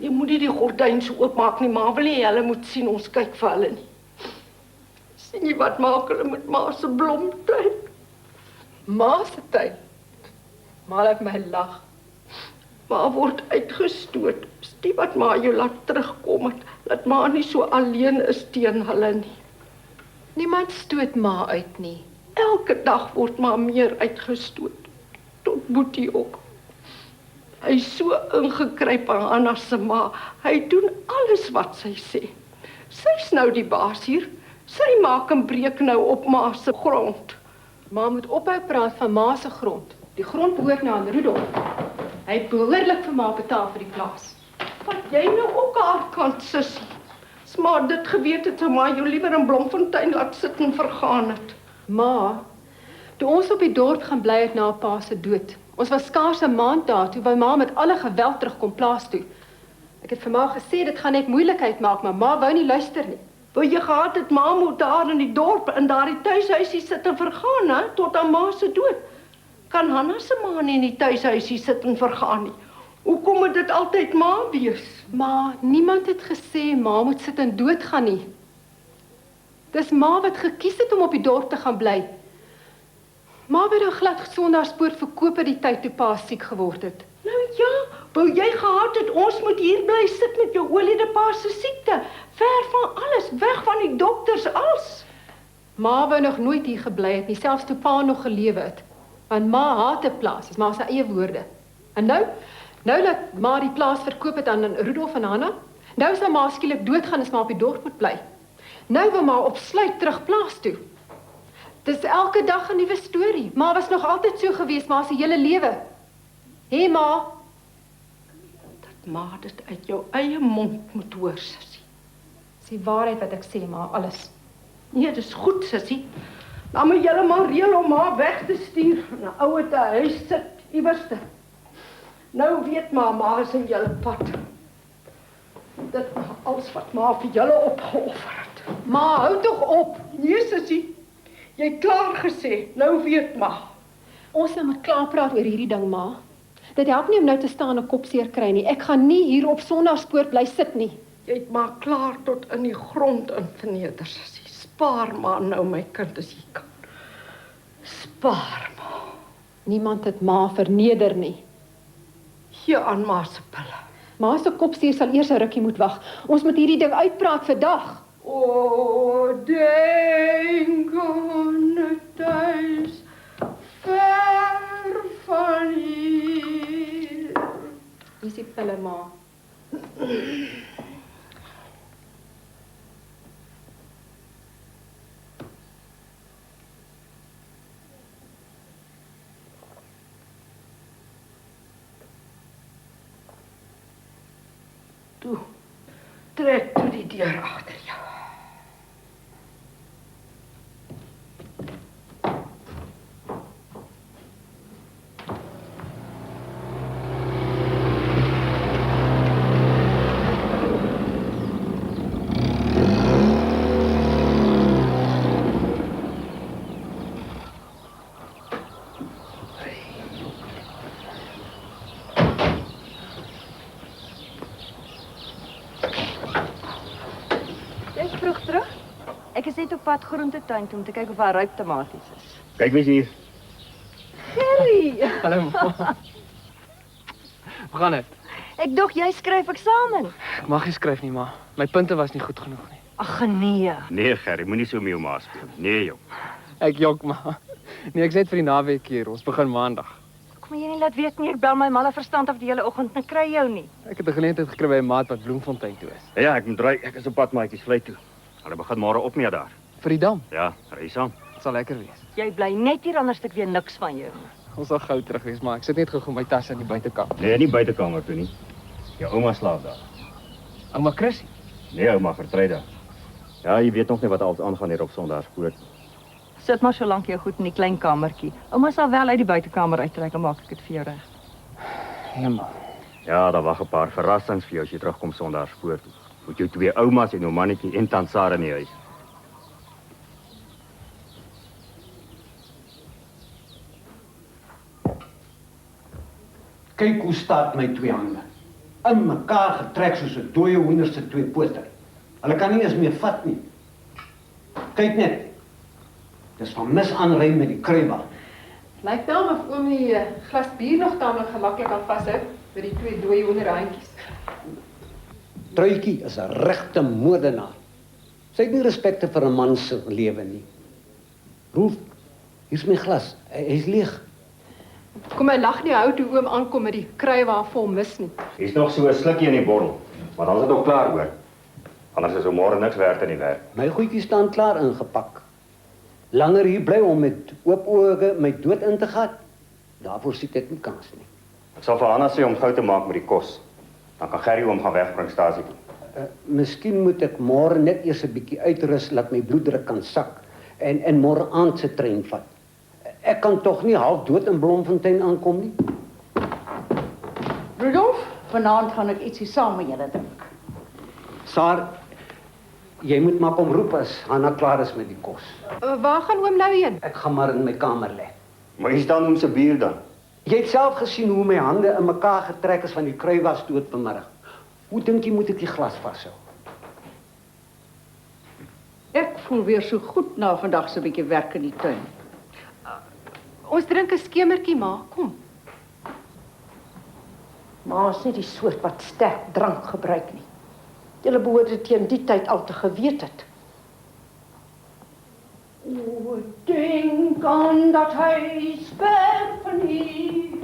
Jy moet nie die gordyn tuin so oopmaak nie, ma wil nie hulle moet sien ons kyk vir hulle nie. Sien jy wat maak hulle met ma se blomtuin? Ma se tuin. Ma laat my lag. Ma word uitgestoot. Dis die wat ma jou laat terugkom het, dat ma nie so alleen is teen hulle nie. Niemand stoot ma uit nie. Elke dag word ma meer uitgestoot. Tot Boetie ook. Hy is so ingekruip aan Hanna se ma. Hy doen alles wat sy sê. Sy's nou die baas hier. Sy maak en breek nou op ma se grond. Ma moet ophou praat van ma se grond. Die grond behoort nou aan Rudolf. Hy het behoorlik vir ma betaal vir die plaas. Wat jy nou ook haar kant, sussie. As ma dit geweet het, sou ma jou liewer in Bloemfontein laat sit en vergaan het. Ma, toe ons op die dorp gaan bly het na pa se dood. Ons was skaars 'n maand daar, toe wou ma met alle geweld terugkom plaas toe. Ek het vir ma gesê dit gaan net moeilikheid maak, maar ma wou nie luister nie. Wou jy gehad het ma moet daar in die dorp in daardie tuishuisie sit en vergaan, hè, tot aan ma se dood. Kan Hanna se ma nie in die tuishuisie sit en vergaan nie? Hoekom moet dit altyd ma wees? Ma, niemand het gesê ma moet sit en doodgaan nie. Dis ma wat gekies het om op die dorp te gaan bly. Ma wou nou glad Sondaarspoort verkoop het die tyd toe pa siek geword het. Nou ja, wou jy gehad het ons moet hier bly sit met jou oorlede pa se siekte, ver van alles, weg van die dokters als. Ma wou nog nooit hier gebly het nie, selfs toe pa nog gelewe het. Want ma haat 'n plaas, is maar sy eie woorde. En nou dat ma die plaas verkoop het aan Rudolf en Hanna, nou sal ma skielik doodgaan as ma op die dorp moet bly. Nou wil ma op sluit terug plaas toe. Dis elke dag 'n nuwe storie. Ma was nog altyd so gewees, ma se hele lewe. Hé ma, dat ma dit uit jou eie mond moet hoor, sussie. Dis die waarheid wat ek sê, ma, alles. Nee, dis goed, sussie. Dan moet julle maar reël om ma weg te stuur na 'n ouer te huis sit iewerste. Nou weet ma is in julle pad. Dit alles wat ma vir julle opgeoffer het. Ma, hou tog op. Nee, sussie. Jy het klaar gesê. Nou weet ma. Ons moet klaar praat oor hierdie ding, ma. Dit help nie om nou te staan en kopseer kry nie. Ek gaan nie hier op Sondaarspoort bly sit nie. Jy het maar klaar tot in die grond in verneder, sussie. Spaar maar nou my kind as jy kan. Spaar maar. Niemand het ma verneder nie. Gee aan ma se pille. Ma se kopseer sal eers 'n rukkie moet wag. Ons moet hierdie ding uitpraat vandag. O, denk aan 'n tuis ver van hier. Hier is die pille, ma. Toe, trek toe die deur agter jou. Ek is net op pad groentetuin toe om te kyk of daar ryp tomaties is. Kyk wie's hier. Gerry! Hallo ma. Hoe gaan dit? Ek dog jy skryf eksamen. Ek mag nie skryf nie, ma. My punte was nie goed genoeg nie. Ag nee. Nee, Gerry, moenie so met jou ma speel. Nee, jong. Ek jok, ma. Nee, ek's net vir die naweek hier. Ons begin maandag. Kom jy nie laat weet nie, ek bel my malle verstand af die hele oggend en kry jou nie. Ek het 'n geleentheid gekry by 'n maat wat Bloemfontein toe is. Ja, ek moet ry. Ek is op pad maatjies vlei toe. Hulle begin môre op mee daar. Vir die dam? Ja, ry saam. Dit sal lekker wees. Jy bly net hier anders ek weer niks van jou. Ons sal gou terug wees, maar ek sit net gou my tas in die buitekamer. Nee, nie buitekamer toe nie. Jou ouma slaap daar. Ouma Chrissy? Nee, ouma Gertruida. Ja, jy weet nog nie wat alles aangaan hier op Sondaarspoort. Sit maar so lank jou goed in die klein kamertjie. Ouma sal wel uit die buitekamer uittrek en maak ek dit vir jou reg. Nee, ma. Ja, daar wag 'n paar verrassings vir jou as jy terugkom Sondaarspoort toe. Moet jou twee oumas en jou mannetjie en tant Sarah in die huis. Kyk hoe staat my twee hande. in mekaar getrek soos 'n dooie hoender se twee pote. Hulle kan nie eens meer vat nie. Kyk net. Dis van misaanry met die kruiwa. Lyk nou of oom die glas bier nog tamelik gemaklik kan vashou met die twee dooie hoenderhandjies. Truitjie is 'n regte moordenaar. Sy het nie respek vir 'n man se lewe nie. Roef, hier's my glas. Hy's leeg. Kom hy lag nie hou toe oom aankom met die kruiwa vol mis nie. Hier's nog so 'n slukkie in die bottel, maar dan is dit ook klaar hoor. Anders is môre niks werd in die werk. My goedjies staan klaar ingepak. Langer hier bly om met oop oë my dood in te gaan. Daarvoor sien ek nie kans nie. Ek sal vir Anna sê om gou te maak met die kos. Dan kan Gerry hom gaan wegbring stasie toe. Miskien moet ek môre net eers 'n bietjie uitrus laat my bloeddruk kan sak en môre aand se trein vat. Ek kan tog nie half dood in Bloemfontein aankom nie. Rudolf, vanaand gaan ek ietsie saam met julle drink. Saar, jy moet maar kom roep as Hanna klaar is met die kos. Waar gaan oom nou heen? Ek gaan maar in my kamer lê. Maar hier staan hom se bier dan. Jy het self gesien hoe my hande in mekaar getrek is van die kruiwas dood vanmiddag. Hoe dink jy moet ek die glas vashou? Ek voel weer so goed na vandag se bietjie werk in die tuin. Ons drink 'n skemertjie, ma, kom. Maar is nie die soort wat sterk drank gebruik nie. Julle behoort dit teen die tyd al te geweet het. O, dink aan dat hy sterf nie.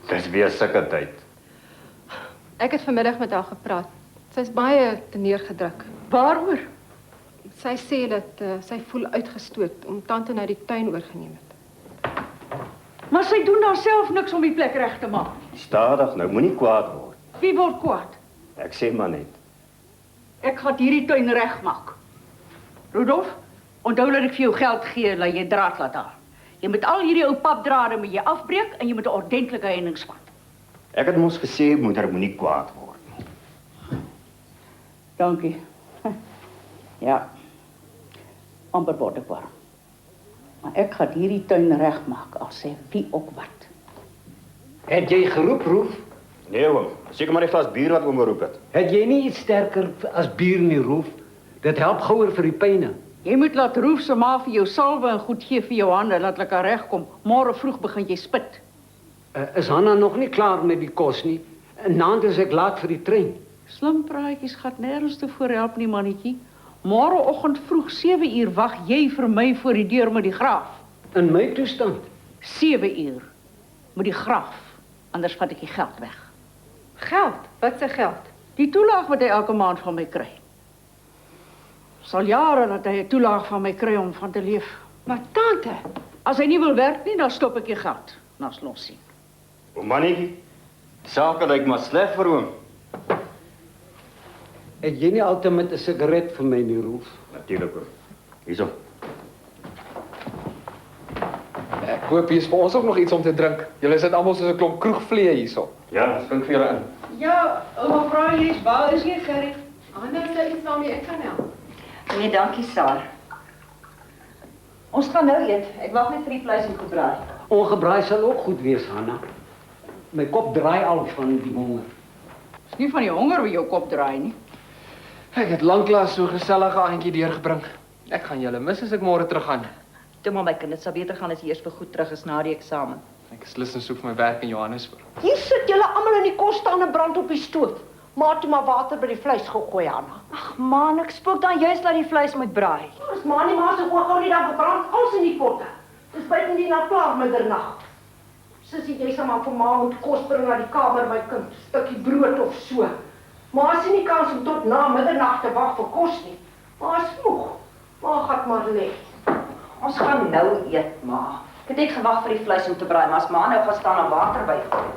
Dis weer sulke tyd. Ek het vanmiddag met haar gepraat. Sy's baie teneergedruk. Waaroor? Sy sê dat sy voel uitgestoot om tante nou die tuin oorgeneem het. Maar sy doen haarself niks om die plek reg te maak. Stadig, nou moenie kwaad word. Wie word kwaad? Ek sê maar net. Ek gaan hierdie tuin regmaak. Rudolf, onthou dat ek vir jou geld gee dat jy draad laat haal. Jy moet al hierdie ou papdrade moet jy afbreek en jy moet 'n ordentlike heining spat. Ek het mos gesê moeder moenie kwaad word nie. Dankie. Ja. Amper word ek warm. Maar ek gaan hierdie tuin regmaak al sê wie ook wat. Het jy geroep, Roef? Nee oom, seker maar die glas bier wat oom geroep het. Het jy nie iets sterker as bier nie, Roef? Dit help gouer vir die pyne. Jy moet laat Roef se ma vir jou salwe en goed gee vir jou hande, laat lekker regkom. Môre vroeg begin jy spit. Is Hanna nog nie klaar met die kos nie? Naand is ek laat vir die trein. Slim praatjies gaan nêrens toe voorhelp nie, mannetjie. Môreoggend vroeg 7 uur wag jy vir my voor die deur met die graaf. In my toestand? 7 uur met die graaf, anders vat ek die geld weg. Geld? Wat se geld? Die toelaag wat hy elke maand van my kry. Sal jare dat hy 'n toelaag van my kry om van te leef. Maar tante, as hy nie wil werk nie, dan stop ek die geld. Nas los sien. O mannetjie, sake lyk maar sleg vir oom. Het jy nie altyd met 'n sigaret vir my nie, Roef? Natuurlik oom. Hierso. Ek hoop hier is vir ons ook nog iets om te drink. Julle sit almal soos 'n klomp kroegvlee hierso. Ja, skink vir julle in. Ja, ouma Vryheid, waar is jy, Gerry? Hanna sê iets waarmee ek kan help. Nee, dankie, Saar. Ons gaan nou eet. Ek wag net vir die vleis om te braai. Ongebraai sal ook goed wees, Hanna. My kop draai al van die honger. Dis nie van die honger wat jou kop draai nie. Ek het lanklaas so 'n gesellige aandjie deurgebring. Ek gaan julle mis as ek môre terug gaan. Toe maar my kind, dit sal beter gaan as jy eers vir goed terug is na die eksamen. Ek is lus en soek vir my werk in Johannesburg. Hier sit julle almal in die kos staan en brand op die stoof. Maar toe maar water by die vleis gegooi, Anna. Ag man, ek spook dan juist dat die vleis moet braai. Ons maar nie maar se oog hou nie dan gebrand alles in die potte. Dis buite die na klaar middernag. Sussie, jy sal maar vir ma moet kos bring na die kamer, my kind. 'n Stukkie brood of so. Maar as jy nie kans om tot na middernag te wag vir kos nie. Maar is moeg. Maar gaan maar lê. Ons gaan nou eet, ma. Ek het net gewag vir die vleis om te braai, maar as ma nou gaan staan en water bygooi.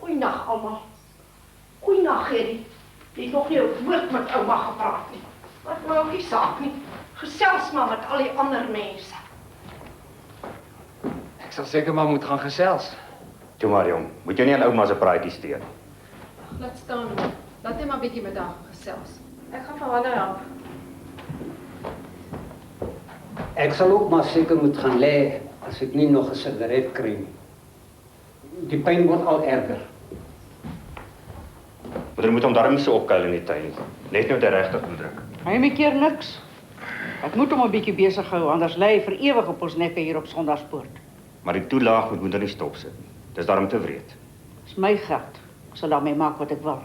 Goeienag almal. Goeienag, Gerry. Jy het nog nie 'n woord met ouma gepraat nie. Wat nou ook nie saak nie. Gesels maar met al die ander mense. Ek sal seker maar moet gaan gesels. Toe maar jong, moet jy nie aan ouma se praatjies steur. Laat staan. Laat net maar bietjie met haar gesels. Ek gaan vir Hanna help. Ek sal ook maar seker moet gaan lê as ek nie nog 'n sigaret kry nie. Die pyn word al erger. Maar dan moet hom darm so opkuil in die tuin. Net nou die regte bloeddruk. Hy maak keer niks. Ek moet hom 'n bietjie besig hou, anders lê hy vir ewig op ons nekke hier op Sondagspoort. Maar die toelaag moet moeder nie stop sit nie. Dis daarom te wreed. Dis my geld. Ek sal daarmee maak wat ek wil.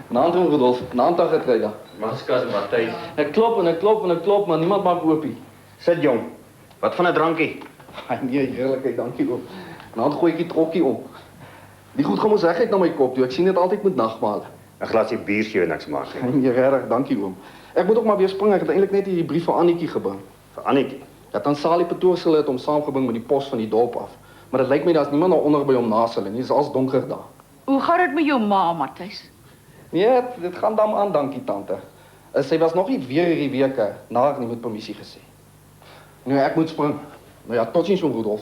Naand hom Rudolf, naand dag het Ryda. Maskas Matthys. Ek klop en ek klop en ek klop, maar niemand maak oopie. Sit jong. Wat van 'n drankie? Nee, heerlikheid, dankie oom. Naand gooi ek die trokkie om. Die goed gaan mos reg uit na my kop toe. Ek sien dit altyd met nagmaal. 'n glasie bier sê jou niks maak nie. Nee, regtig, dankie oom. Ek moet ook maar weer spring. Ek het eintlik net hierdie brief vir Annetjie gebring. Vir Annetjie? Ja, dan Salie Petorsel het hom saamgebring met die pos van die dorp af. Maar dit lyk my daar's niemand daaronder by hom naas hulle nie. Dit is als donker daar. Hoe gaan dit met jou ma, Matthys? Nee, dit gaan dan aan, dankie tante. Sy was nog nie weer hierdie week na ek nie met permissie gesê. Nou ek moet spring. Nou ja, totsiens oom Rudolf.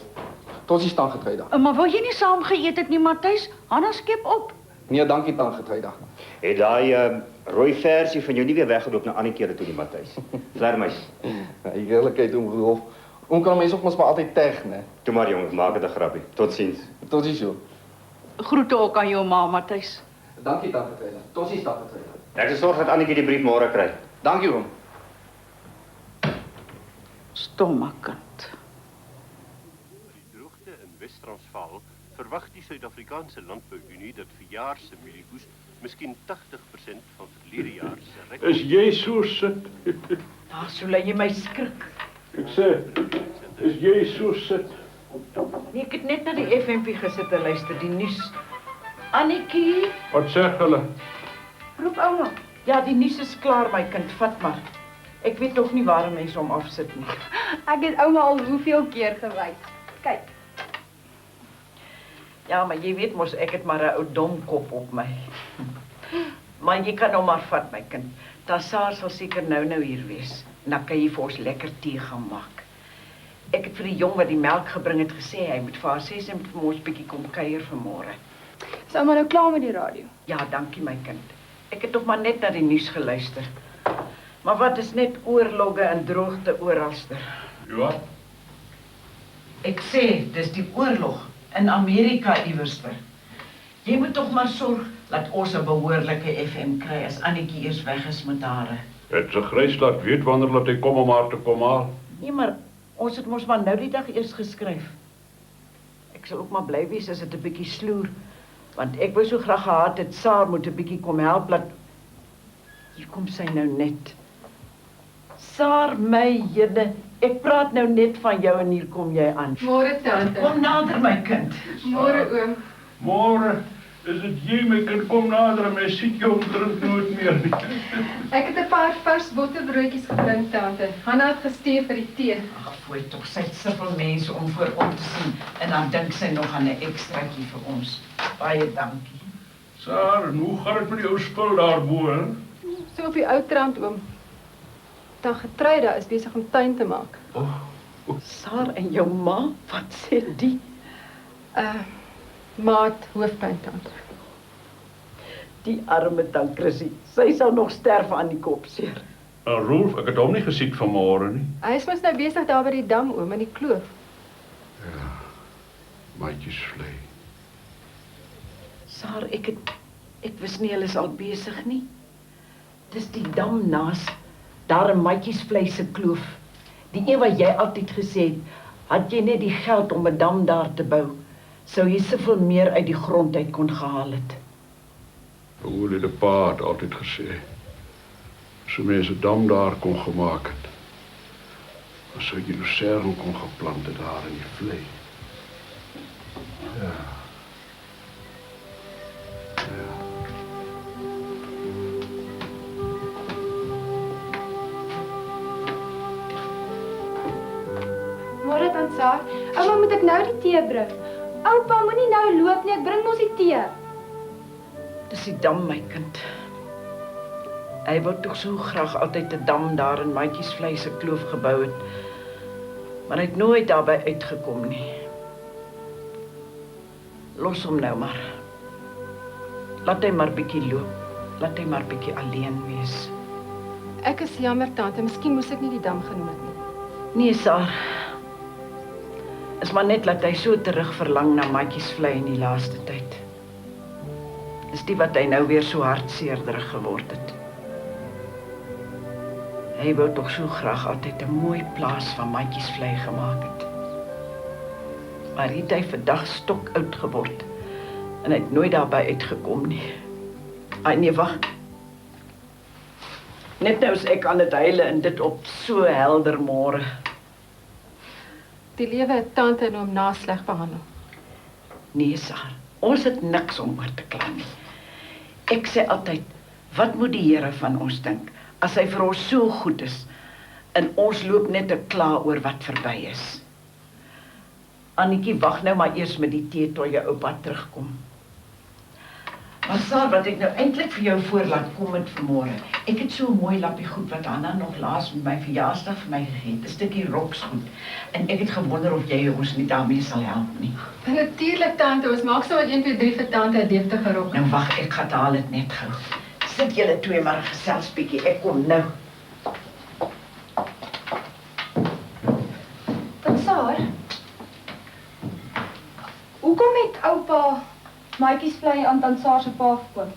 Totsiens dan Getreida. Maar wou jy nie saam geëet het nie, Matthys? Hanna skep op. Nee, dankie dan Getreida. Het daai rooi versie van jou nie weer weggeloop na ander kere toe die Matthys. Vlermuis. Ja, eerlikheid oom Rudolf. Oom kan mense ook mos maar altyd teg, né? Toe maar jong, maak dit 'n grappie. Totsiens. Totsiens joh. Groete ook aan jou ma, Matthys. Dankie dan Getreida. Totsiens dan Getreida. Ek sal sorg dat Annetjie die brief môre kry. Dankie oom. Stomme kind. Droogte in Wes-Transvaal verwag die Suid-Afrikaanse Landbouunie dat vir jaar se mielieoes miskien 80% van verlede jaar se rekord. Is jy so sit? So lê jy my skrik. Ek sê, is jy so sit? Nee, ek het net na die FNP gesit en luister die nuus. Annetjie, Wat sê hulle? roep ouma. Ja, die nuus is klaar, my kind, vat maar. Ek weet tog nie waar mense hom afsit nie. Ek het ouma al hoeveel keer gewys. Kyk. Ja, maar jy weet mos ek het maar 'n ou dom kop op my. Maar jy kan hom maar vat, my kind. Tassaar sal seker nou hier wees. En dan kan jy vir ons lekker tee gaan maak. Ek het vir die jong wat die melk gebring het gesê hy moet vir haar sê sy moet vir ons bietjie kom kuier vanmôre. Is ouma nou klaar met die radio? Ja, dankie my kind. Ek het nog maar net na die nuus geluister. Maar wat is net oorlogge en droogte oralster? Ja. Ek sê, dis die oorlog in Amerika iewerster. Jy moet tog maar sorg dat ons 'n behoorlike FM kry as Annetjie eers weg is met hare. Het sy grys laat weet wanneer laat hy kom om haar te kom haal? Nee, maar ons het mos maar nou die dag eers geskryf. Ek sal ook maar bly wees as dit 'n bietjie sloer, want ek wou so graag gehad het Saar moet 'n bietjie kom help dat hier kom sy nou net. Saar my jene, ek praat nou net van jou en hier kom jy aan. Môre tante. Kom nader my kind. Môre oom. Môre, is dit jy my kind kom nader en my siet jou drink nooit meer nie. Ek het 'n paar vars botterbroodjies gebring tante. Hanna het gestuur vir die tee. Ag, fooi tog, sy het soveel mense om voor om te sien en dan dink sy nog aan 'n ekstraatjie vir ons. Baie dankie. Saar, en hoe gaan dit met die ou spul daarbo, hè? So op die ou trant oom. Dan Getreida is besig om tuin te maak. Saar en jou ma, wat sê die? Maat hoofpyn tante. Die arme tank Chrissy. Sy sal nog sterf aan die kopseer. En Rolf, ek het hom nie gesien vanmôre nie. Hy is mos nou besig daar by die dam oom in die kloof. Maatjies vlei. Saar, ek wis nie hulle is al besig nie. Dis die dam naas, daar in Maatjiesvlei se kloof. Die een wat jy altyd gesê het, had jy net die geld om 'n dam daar te bou, sou jy soveel meer uit die grond uit kon gehaal het. Hoe het die pa het altyd gesê, as jy mense dam daar kon gemaak het, dan sou jy lucerne kon geplant het daar in die vlei. Ja. Môre dan Saar. Ouma, moet ek nou die tee bring? Oupa, moenie nou loop nie, ek bring mos die tee. Dis die dam, my kind. Hy wou tog so graag altyd 'n dam daar in Maatjiesvlei se kloof gebou het, maar hy het nooit daarby uitgekom nie. Los hom nou maar. Laat hy maar bietjie loop. Laat hy maar bietjie alleen wees. Ek is jammer tante, miskien moes ek nie die dam genoem het nie. Nee, Saar. Is maar net dat hy so terug verlang na Maatjiesvlei in die laaste tyd. Dis die wat hy nou weer so hartseerderig geword het. Hy wou tog so graag altyd 'n mooi plaas van maatjiesvlei gemaak het. Maar het hy vandag stok oud geword en hy het nooit daarby uitgekom nie. Ai nee, wag. Net nou is ek aan het huile en dit op so helder môre. Die lewe het tante en oom na sleg behandel. Nee, Saar, ons het niks om oor te kla nie. Ek sê altyd, wat moet die Here van ons dink, as hy vir ons so goed is, en ons loop net te kla oor wat verby is. Annetjie, wag nou maar eers met die tee tot jou oupa terugkom. Maar Saar, wat ek nou eintlik vir jou voorlaat kom het vanmôre. Ek het so 'n mooi lappie goed wat Hanna nog laas met my verjaarsdag vir my gegee het, 'n stukkie roksgoed. En ek het gewonder of jy ons nie daarmee sal help nie. Natuurlik tante, ons maak sommer 1 2 3 vir tante 'n deftige rok. Nou wag, ek gaan haal dit net gou. Sit julle twee maar gesels bietjie, ek kom nou. Saar, hoekom het oupa maatjiesvlei aan tant Saar se pa verkoop?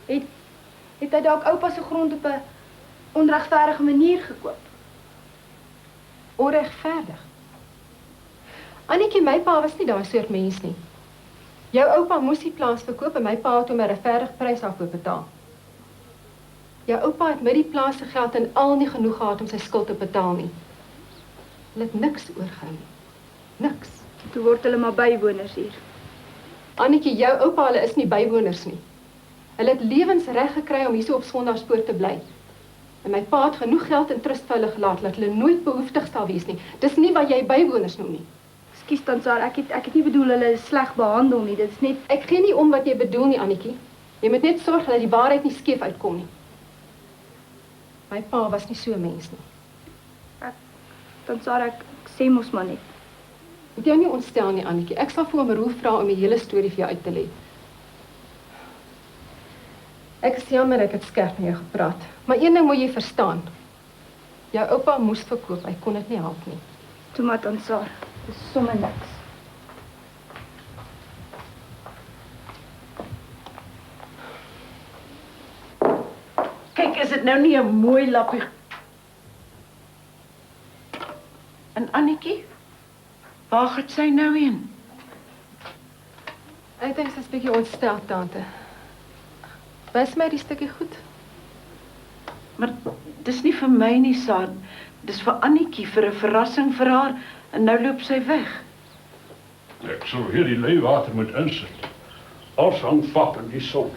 Het hy dalk oupa se grond op 'n onregverdige manier gekoop? Onregverdig? Annetjie, my pa was nie daai soort mens nie. Jou oupa moes die plaas verkoop en my pa het hom 'n regverdige prys daarvoor betaal. Jou oupa het met die plaas se geld en al nie genoeg gehad om sy skuld te betaal nie. Hulle het niks oorgehou nie. Niks. Toe word hulle maar bywoners hier. Annetjie, jou oupa, hulle is nie bywoners nie. Hulle het lewensreg gekry om hier so op Sondagspoort te bly. En my pa het genoeg geld in trust vir hulle gelaat, dat hulle nooit behoeftig sal wees nie. Dis nie wat jy bywoners noem nie. Ekskuus tant Saar, ek het nie bedoel hulle is sleg behandel nie. Dit is net Ek gee nie om wat jy bedoel nie, Annetjie. Jy moet net sorg dat die waarheid nie skeef uitkom nie. My pa was nie so 'n mens nie. Tant Saar, ek sê mos maar net. Moet jou nie ontstel nie, Annetjie. Ek sal vir hom Roel vra om die hele storie vir jou uit te lê. Ek is jammer ek het skerp met jou gepraat. Maar een ding moet jy verstaan. Jou oupa moes verkoop, hy kon dit nie help nie. Toe maar tant Saar, dis sommer niks. Kyk, is dit nou nie 'n mooi lappie? En Annetjie, waar gaan sy nou heen? Ek dink sy's bietjie ontstel, tante. Wys my die stukkie goed. Maar dis nie vir my nie, Saar. Dis vir Annetjie, vir 'n verrassing vir haar. En nou loop sy weg. Ek sal hier die leiwater moet insit. Als hang pap in die son.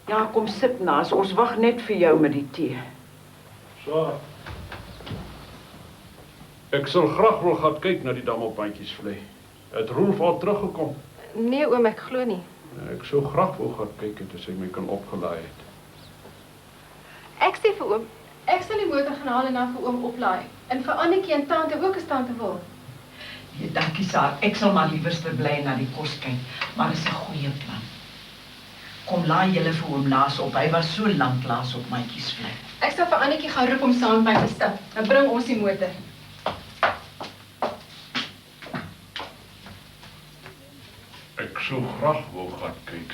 Ja, kom sit naas. Ons wag net vir jou met die tee. So. Ek sal graag wil gaan kyk na die dam op Maatjiesvlei. Het Rolf al teruggekom? Nee oom, ek glo nie. Ek sou graag wil gaan kyk het as hy my kan opgelaai het. Ek sê vir oom, ek sal die motor gaan haal en dan vir oom oplaai. En vir Annetjie en tante ook as tante wil. Nee, dankie Saar. Ek sal maar liewers bly en na die kos kyk, maar dis 'n goeie plan. Kom laai julle vir oom Naas op. Hy was so lank laas op Maatjiesvlei. Ek sal vir Annetjie gaan roep om saam met my te stap. Dan bring ons die motor. Ek sou graag wil gaan kyk.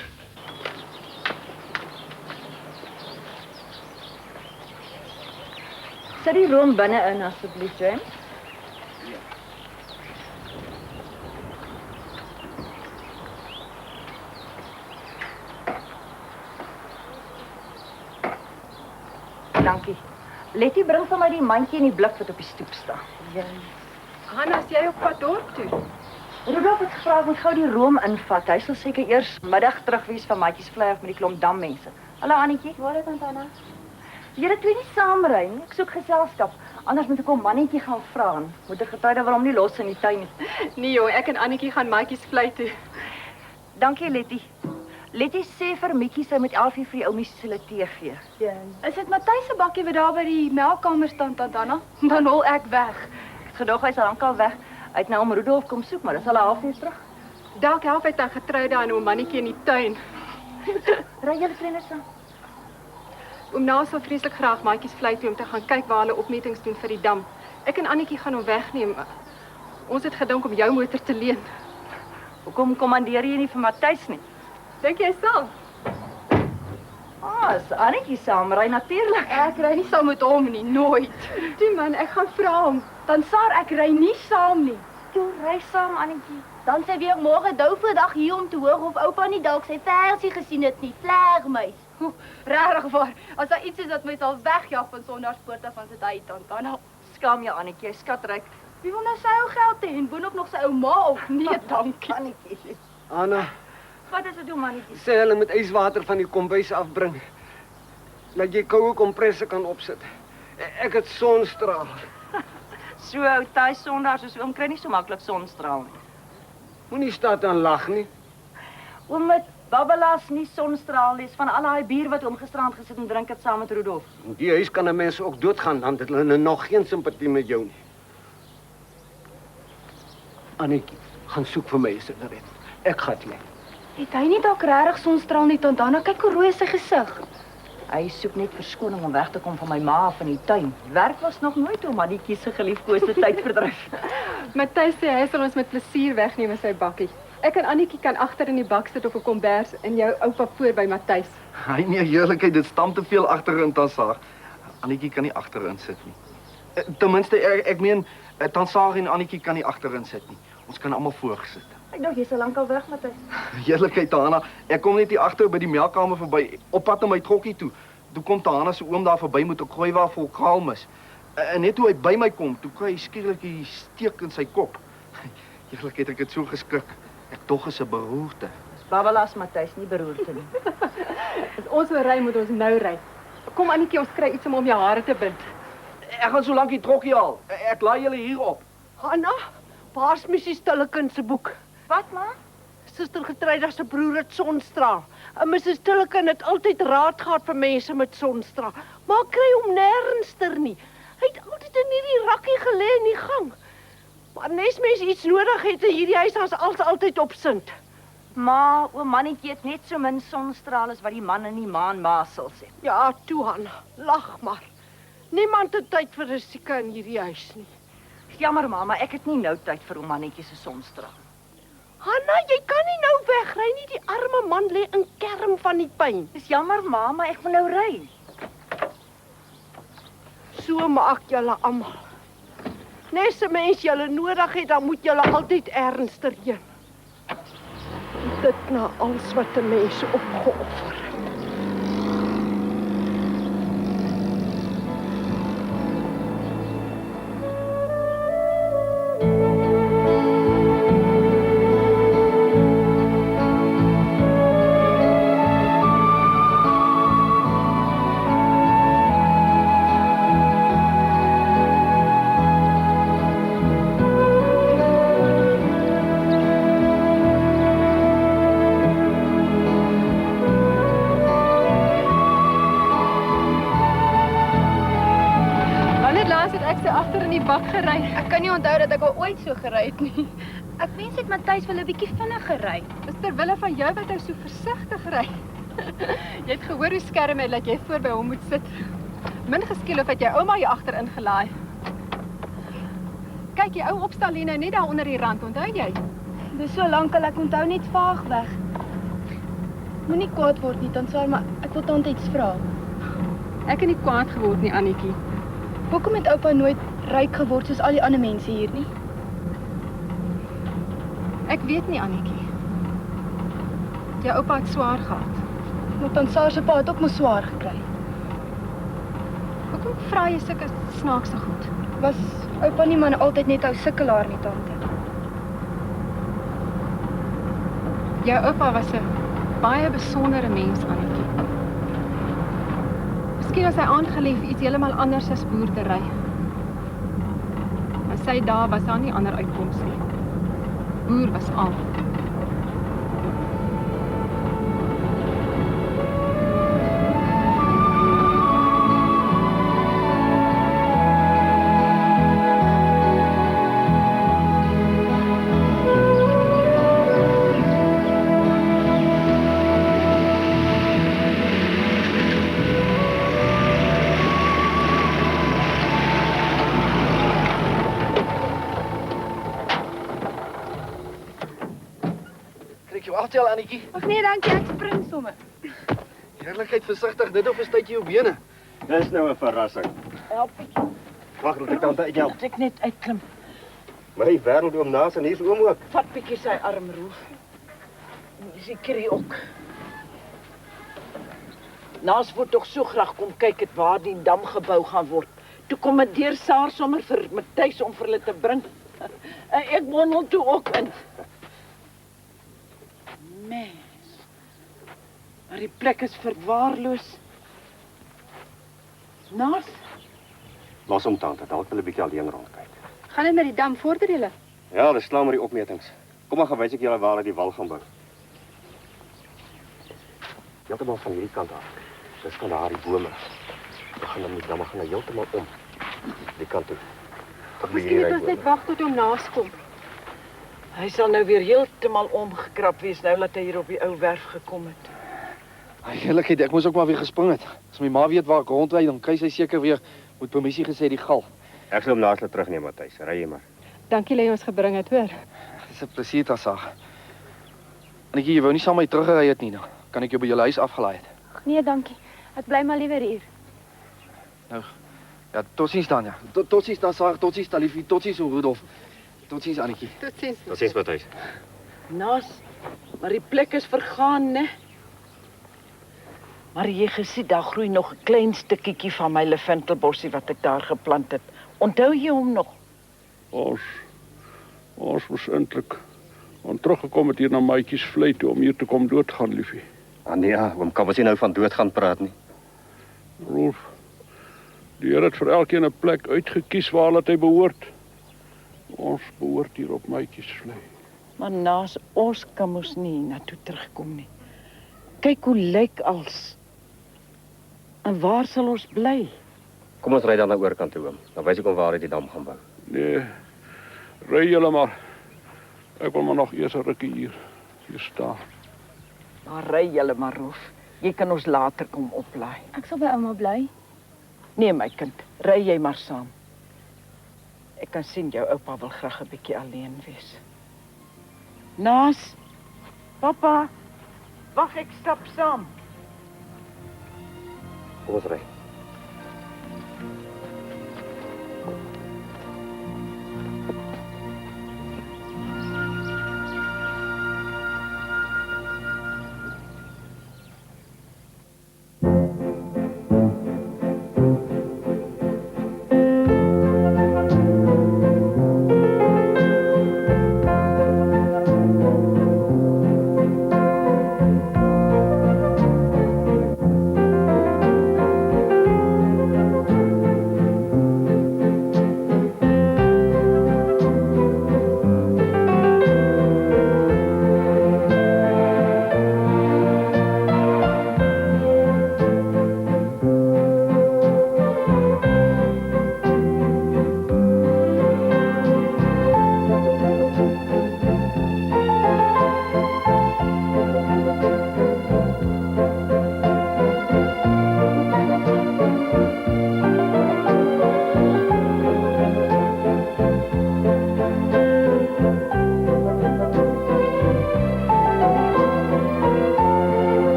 Sit die room binne in asseblief, James. Dankie. Letty, bring vir my die mandjie en die blik wat op die stoep staan. Ja. Hanna, is jy op pad dorp toe? Rudolf het gevra ek moet gou die room invat. Hy sal seker eers middag terug wees van Maatjiesvlei af met die klomp dammense. Hallo Annetjie. Waar is Tant Anna? Julle twee nie saamry nie. Ek soek geselskap. Anders moet ek hom mannetjie gaan vra. Moet ek getuie wil hom nie los in die tuin nie. Nee joh, ek en Annetjie gaan Maatjiesvlei toe. Dankie Letty. Letty sê vir Mikkie sy moet 11:00 vir die oumies se hulle tee gee. Ja. Is dit Matthys se bakkie wat daar by die melkkamer staan, Tant Anna? Dan hol ek weg. Ek het gedog hy's lankal weg. Hy het nou om Rudolf kom soek, maar dis al 1/2 terug. Dalk help hy dan getroude aan oom Mannetjie in die tuin. Ry julle kleiner saam. Oom Naas sal vreeslik graag Maatjiesvlei toe om te gaan kyk waar hulle opmetings doen vir die dam. Ek en Annetjie gaan hom wegneem. Ons het gedink om jou motor te leen. Hoekom kommandeer jy nie vir Matthys nie? Dink jy saam? As Annetjie saam ry natuurlik. Ek ry nie saam met hom nie, nooit. Toe man, ek gaan vra hom. Dan Saar, ek ry nie saam nie. Toe ry saam Annetjie. Dan sê weer môre douverdag hier om te hoor of oupa nie dalk sy versie gesien het nie. Vlegmuis. Regtig waar. As daar iets is wat my sal wegjaag van Sondagspoort af van sy tyd dan. Skaam jou Annetjie, skatryk. Wie wil nou sy ou geld hê en boonop nog sy ou ma op? Nee, dankie. Annetjie. Anna, Wat is dit doen Annetjie? Sê hulle moet yswater van die kombuis afbring. Laat jy koue kompresse kan opsit. Ek het sonstraal. So ou tuis Sondag soos oom kry nie so maklik sonstraal nie. Moenie staan en lag nie. Oom met babbelas nie sonstraal nie, is van al daai bier wat oom gisterand gesit en drink het saam met Rudolf. In die huis kan 'n mens ook doodgaan, dan het hulle nog geen simpatie met jou nie. Annetjie, gaan soek vir my 'n sigaret. Ek gaan lê. Het hy nie dalk regtig sonstraal nie, tant Anna? Kyk hoe rooi is sy gesig. Hy soek net verskoning om weg te kom van my ma af in die tuin. Werk was nog nooit om Annetjie se geliefkoeste tydverdryf. Matthys sê hy sal ons met plesier wegneem in sy bakkie. Ek en Annetjie kan agter in die bak sit op 'n kombers en jou oupa voor by Matthys. Hy nee, heerlikheid, dit stamp te veel agterin Tansaar. Annetjie kan nie agterin sit nie. Ten minste ek meen Tansaar en Annetjie kan nie agterin sit nie. Ons kan almal voorgesit. Ek dink jy's al lankal weg, Matthys. Heerlikheid, Tana. Ek kom net hier agter by die melkkamer verby, op pad na my trokkie toe. Toe kom Tana se oom daar verby met 'n kooiwa vol kraalmis. En net toe hy by my kom, toe kry hy skielik 'n steek in sy kop. Heerlikheid, ek het so geskrik. Ek tog is 'n beroerte. Babbelas Matthys, nie beroerte nie. As ons wil ry, moet ons nou ry. Kom Annetjie, ons kry iets om jou hare te bind. Ek gaan so lank die trokkie haal. Ek laai julle hier op. Hanna, paars missie Stillekind se boek. Wat, ma? Suster Getruida se broer het sonstraal. En Mrs. Stillekind het altyd raad gehad vir mense met sonstraal, maar kry hom nêrens ter nie. Hy het altyd in hierdie rakkie gelê in die gang. Maar nes mense iets nodig het in hierdie huis, as altyd op Sint. Ma, oom Mannetjie het net so min sonstraal as wat die man in die maan masels het. Ja, toe Hanna, lag maar. Niemand het tyd vir 'n sieke in hierdie huis nie. Jammer, ma, maar ek het nie nou tyd vir oom Mannetjie se sonstraal. Hanna, jy kan nie nou wegry nie. Die arme man lê in kerm van die pyn. Dis jammer, ma, maar ek moet nou ry. So maak julle almal. Nes 'n mens julle nodig het, dan moet julle altyd ernstig heen. Dit na alles wat 'n mens opgeoffer het. Ek kan nie onthou dat ek al ooit so gery het nie. Ek wens dit Matthys wil 'n bietjie vinnig gery. Dis ter wille van jou wat hy so versigtig ry. Jy het gehoor hoe skerm hy dat jy voor by hom moet sit. Min geskiel of het jy ouma hier agter ingelaai. Kyk, jy ou opstal hier nou net daar onder die rand, onthou jy? Dis so lank al ek onthou net vaag weg. Moenie kwaad word nie, tant Saar, maar ek wil tante iets vra. Ek het nie kwaad geword nie, Annetjie. Hoekom het oupa nooit ryk geword soos al die ander mense hier nie? Ek weet nie, Annetjie. Jou oupa het swaar gehad. Maar tant Saar se pa het ook mos swaar gekry. Hoekom vra jy sulke snaakse goed? Was oupa nie maar altyd net ou sukkelaar nie, tante? Jou oupa was 'n baie besondere mens, Annetjie. Miskien was hy aangeleef iets heeltemal anders as boerdery. Maar sy dae was daar nie ander uitkoms nie. Boer was al. Wagtel, Annetjie. Ag nee, dankie, ek spring sommer. Eerlikheid versigtig, dit of steek jy jou bene. Dis nou 'n verrassing. Help ek. Wag, moet ek dan uithelp. Ek net uitklim. My wêreld oom Naas en hier's oom ook. Vat bietjie sy arm, Rolf. Dis die krie ook. Naas word tog so graag kom kyk het waar die dam gebou gaan word. Toe kommandeer Saar sommer vir Matthys om vir hulle te bring. En ek wondel toe ook in. Mens. Maar die plek is verwaarloos. Naas? Los hom tante, dalk wil 'n bietjie alleen rondkyk. Gaan net met die dam vorder julle. Ja, dis klaar met die opmetings. Kom maar gaan wys ek julle waar hulle die wal gaan bou. Heeltemal van hierdie kant af. Dis kan daar die bome. Dan gaan die damme gaan heeltemal om. Die kant toe. Miskien moet ons net wag tot hom naas kom. Hy sal nou weer heeltemal omgekrap wees nou dat hy hier op die ou werf gekom het. Eerlikheid, ek moes ook maar weer gespring het. As my ma weet waar ek rondry, dan kry sy seker weer met permissie gesê die gal. Ek sal hom naas laat terugneem, Matthys. Ry jy maar. Dankie dat jy ons gebring het, hoor. Dis 'n plesier, Tassaag. Annetjie, jy wou nie saam met my teruggery het nie, nou. Kan ek jou by julle huis afgelaai het? Ag nee, dankie. Ek bly maar liewer hier. Nou, ja, totsiens dan, ja. Totsiens, Tassaag, totsiens, Taliefie, totsiens, Rudolf. Totsiens, Annetjie. Totsiens. Totsiens, Matthys. Naas, maar die plek is vergaan, né? Maar jy gesien, daar groei nog 'n klein stukkietjie van my leventelbossie wat ek daar geplant het. Onthou jy hom nog? Ons was eintlik teruggekom het hier na Maatjies vlei toe om hier te kom doodgaan, liefie. Ah nee, oom kan mos nie nou van dood gaan praat nie. Rolf, die Here het vir elkeen 'n plek uitgekies waar hy behoort. Ons behoort hier op Maatjies vlei. Maar Naas, ons kan mos nie na toe terugkom nie. Kyk hoe lyk als. En waar sal ons bly? Kom ons ry dan na oorkant toe, oom. Dan wys ek hom waar hy die dam gaan bou. Nee, ry julle maar. Ek wil maar nog eers 'n rukkie hier staan. Maar ry julle maar, Rolf. Jy kan ons later kom oplaai. Ek sal by ouma bly. Nee, my kind, ry jy maar saam. Ek kan sien jou oupa wil graag 'n bietjie alleen wees. Naas, pappa, wag, ek stap saam. Kom ons ry.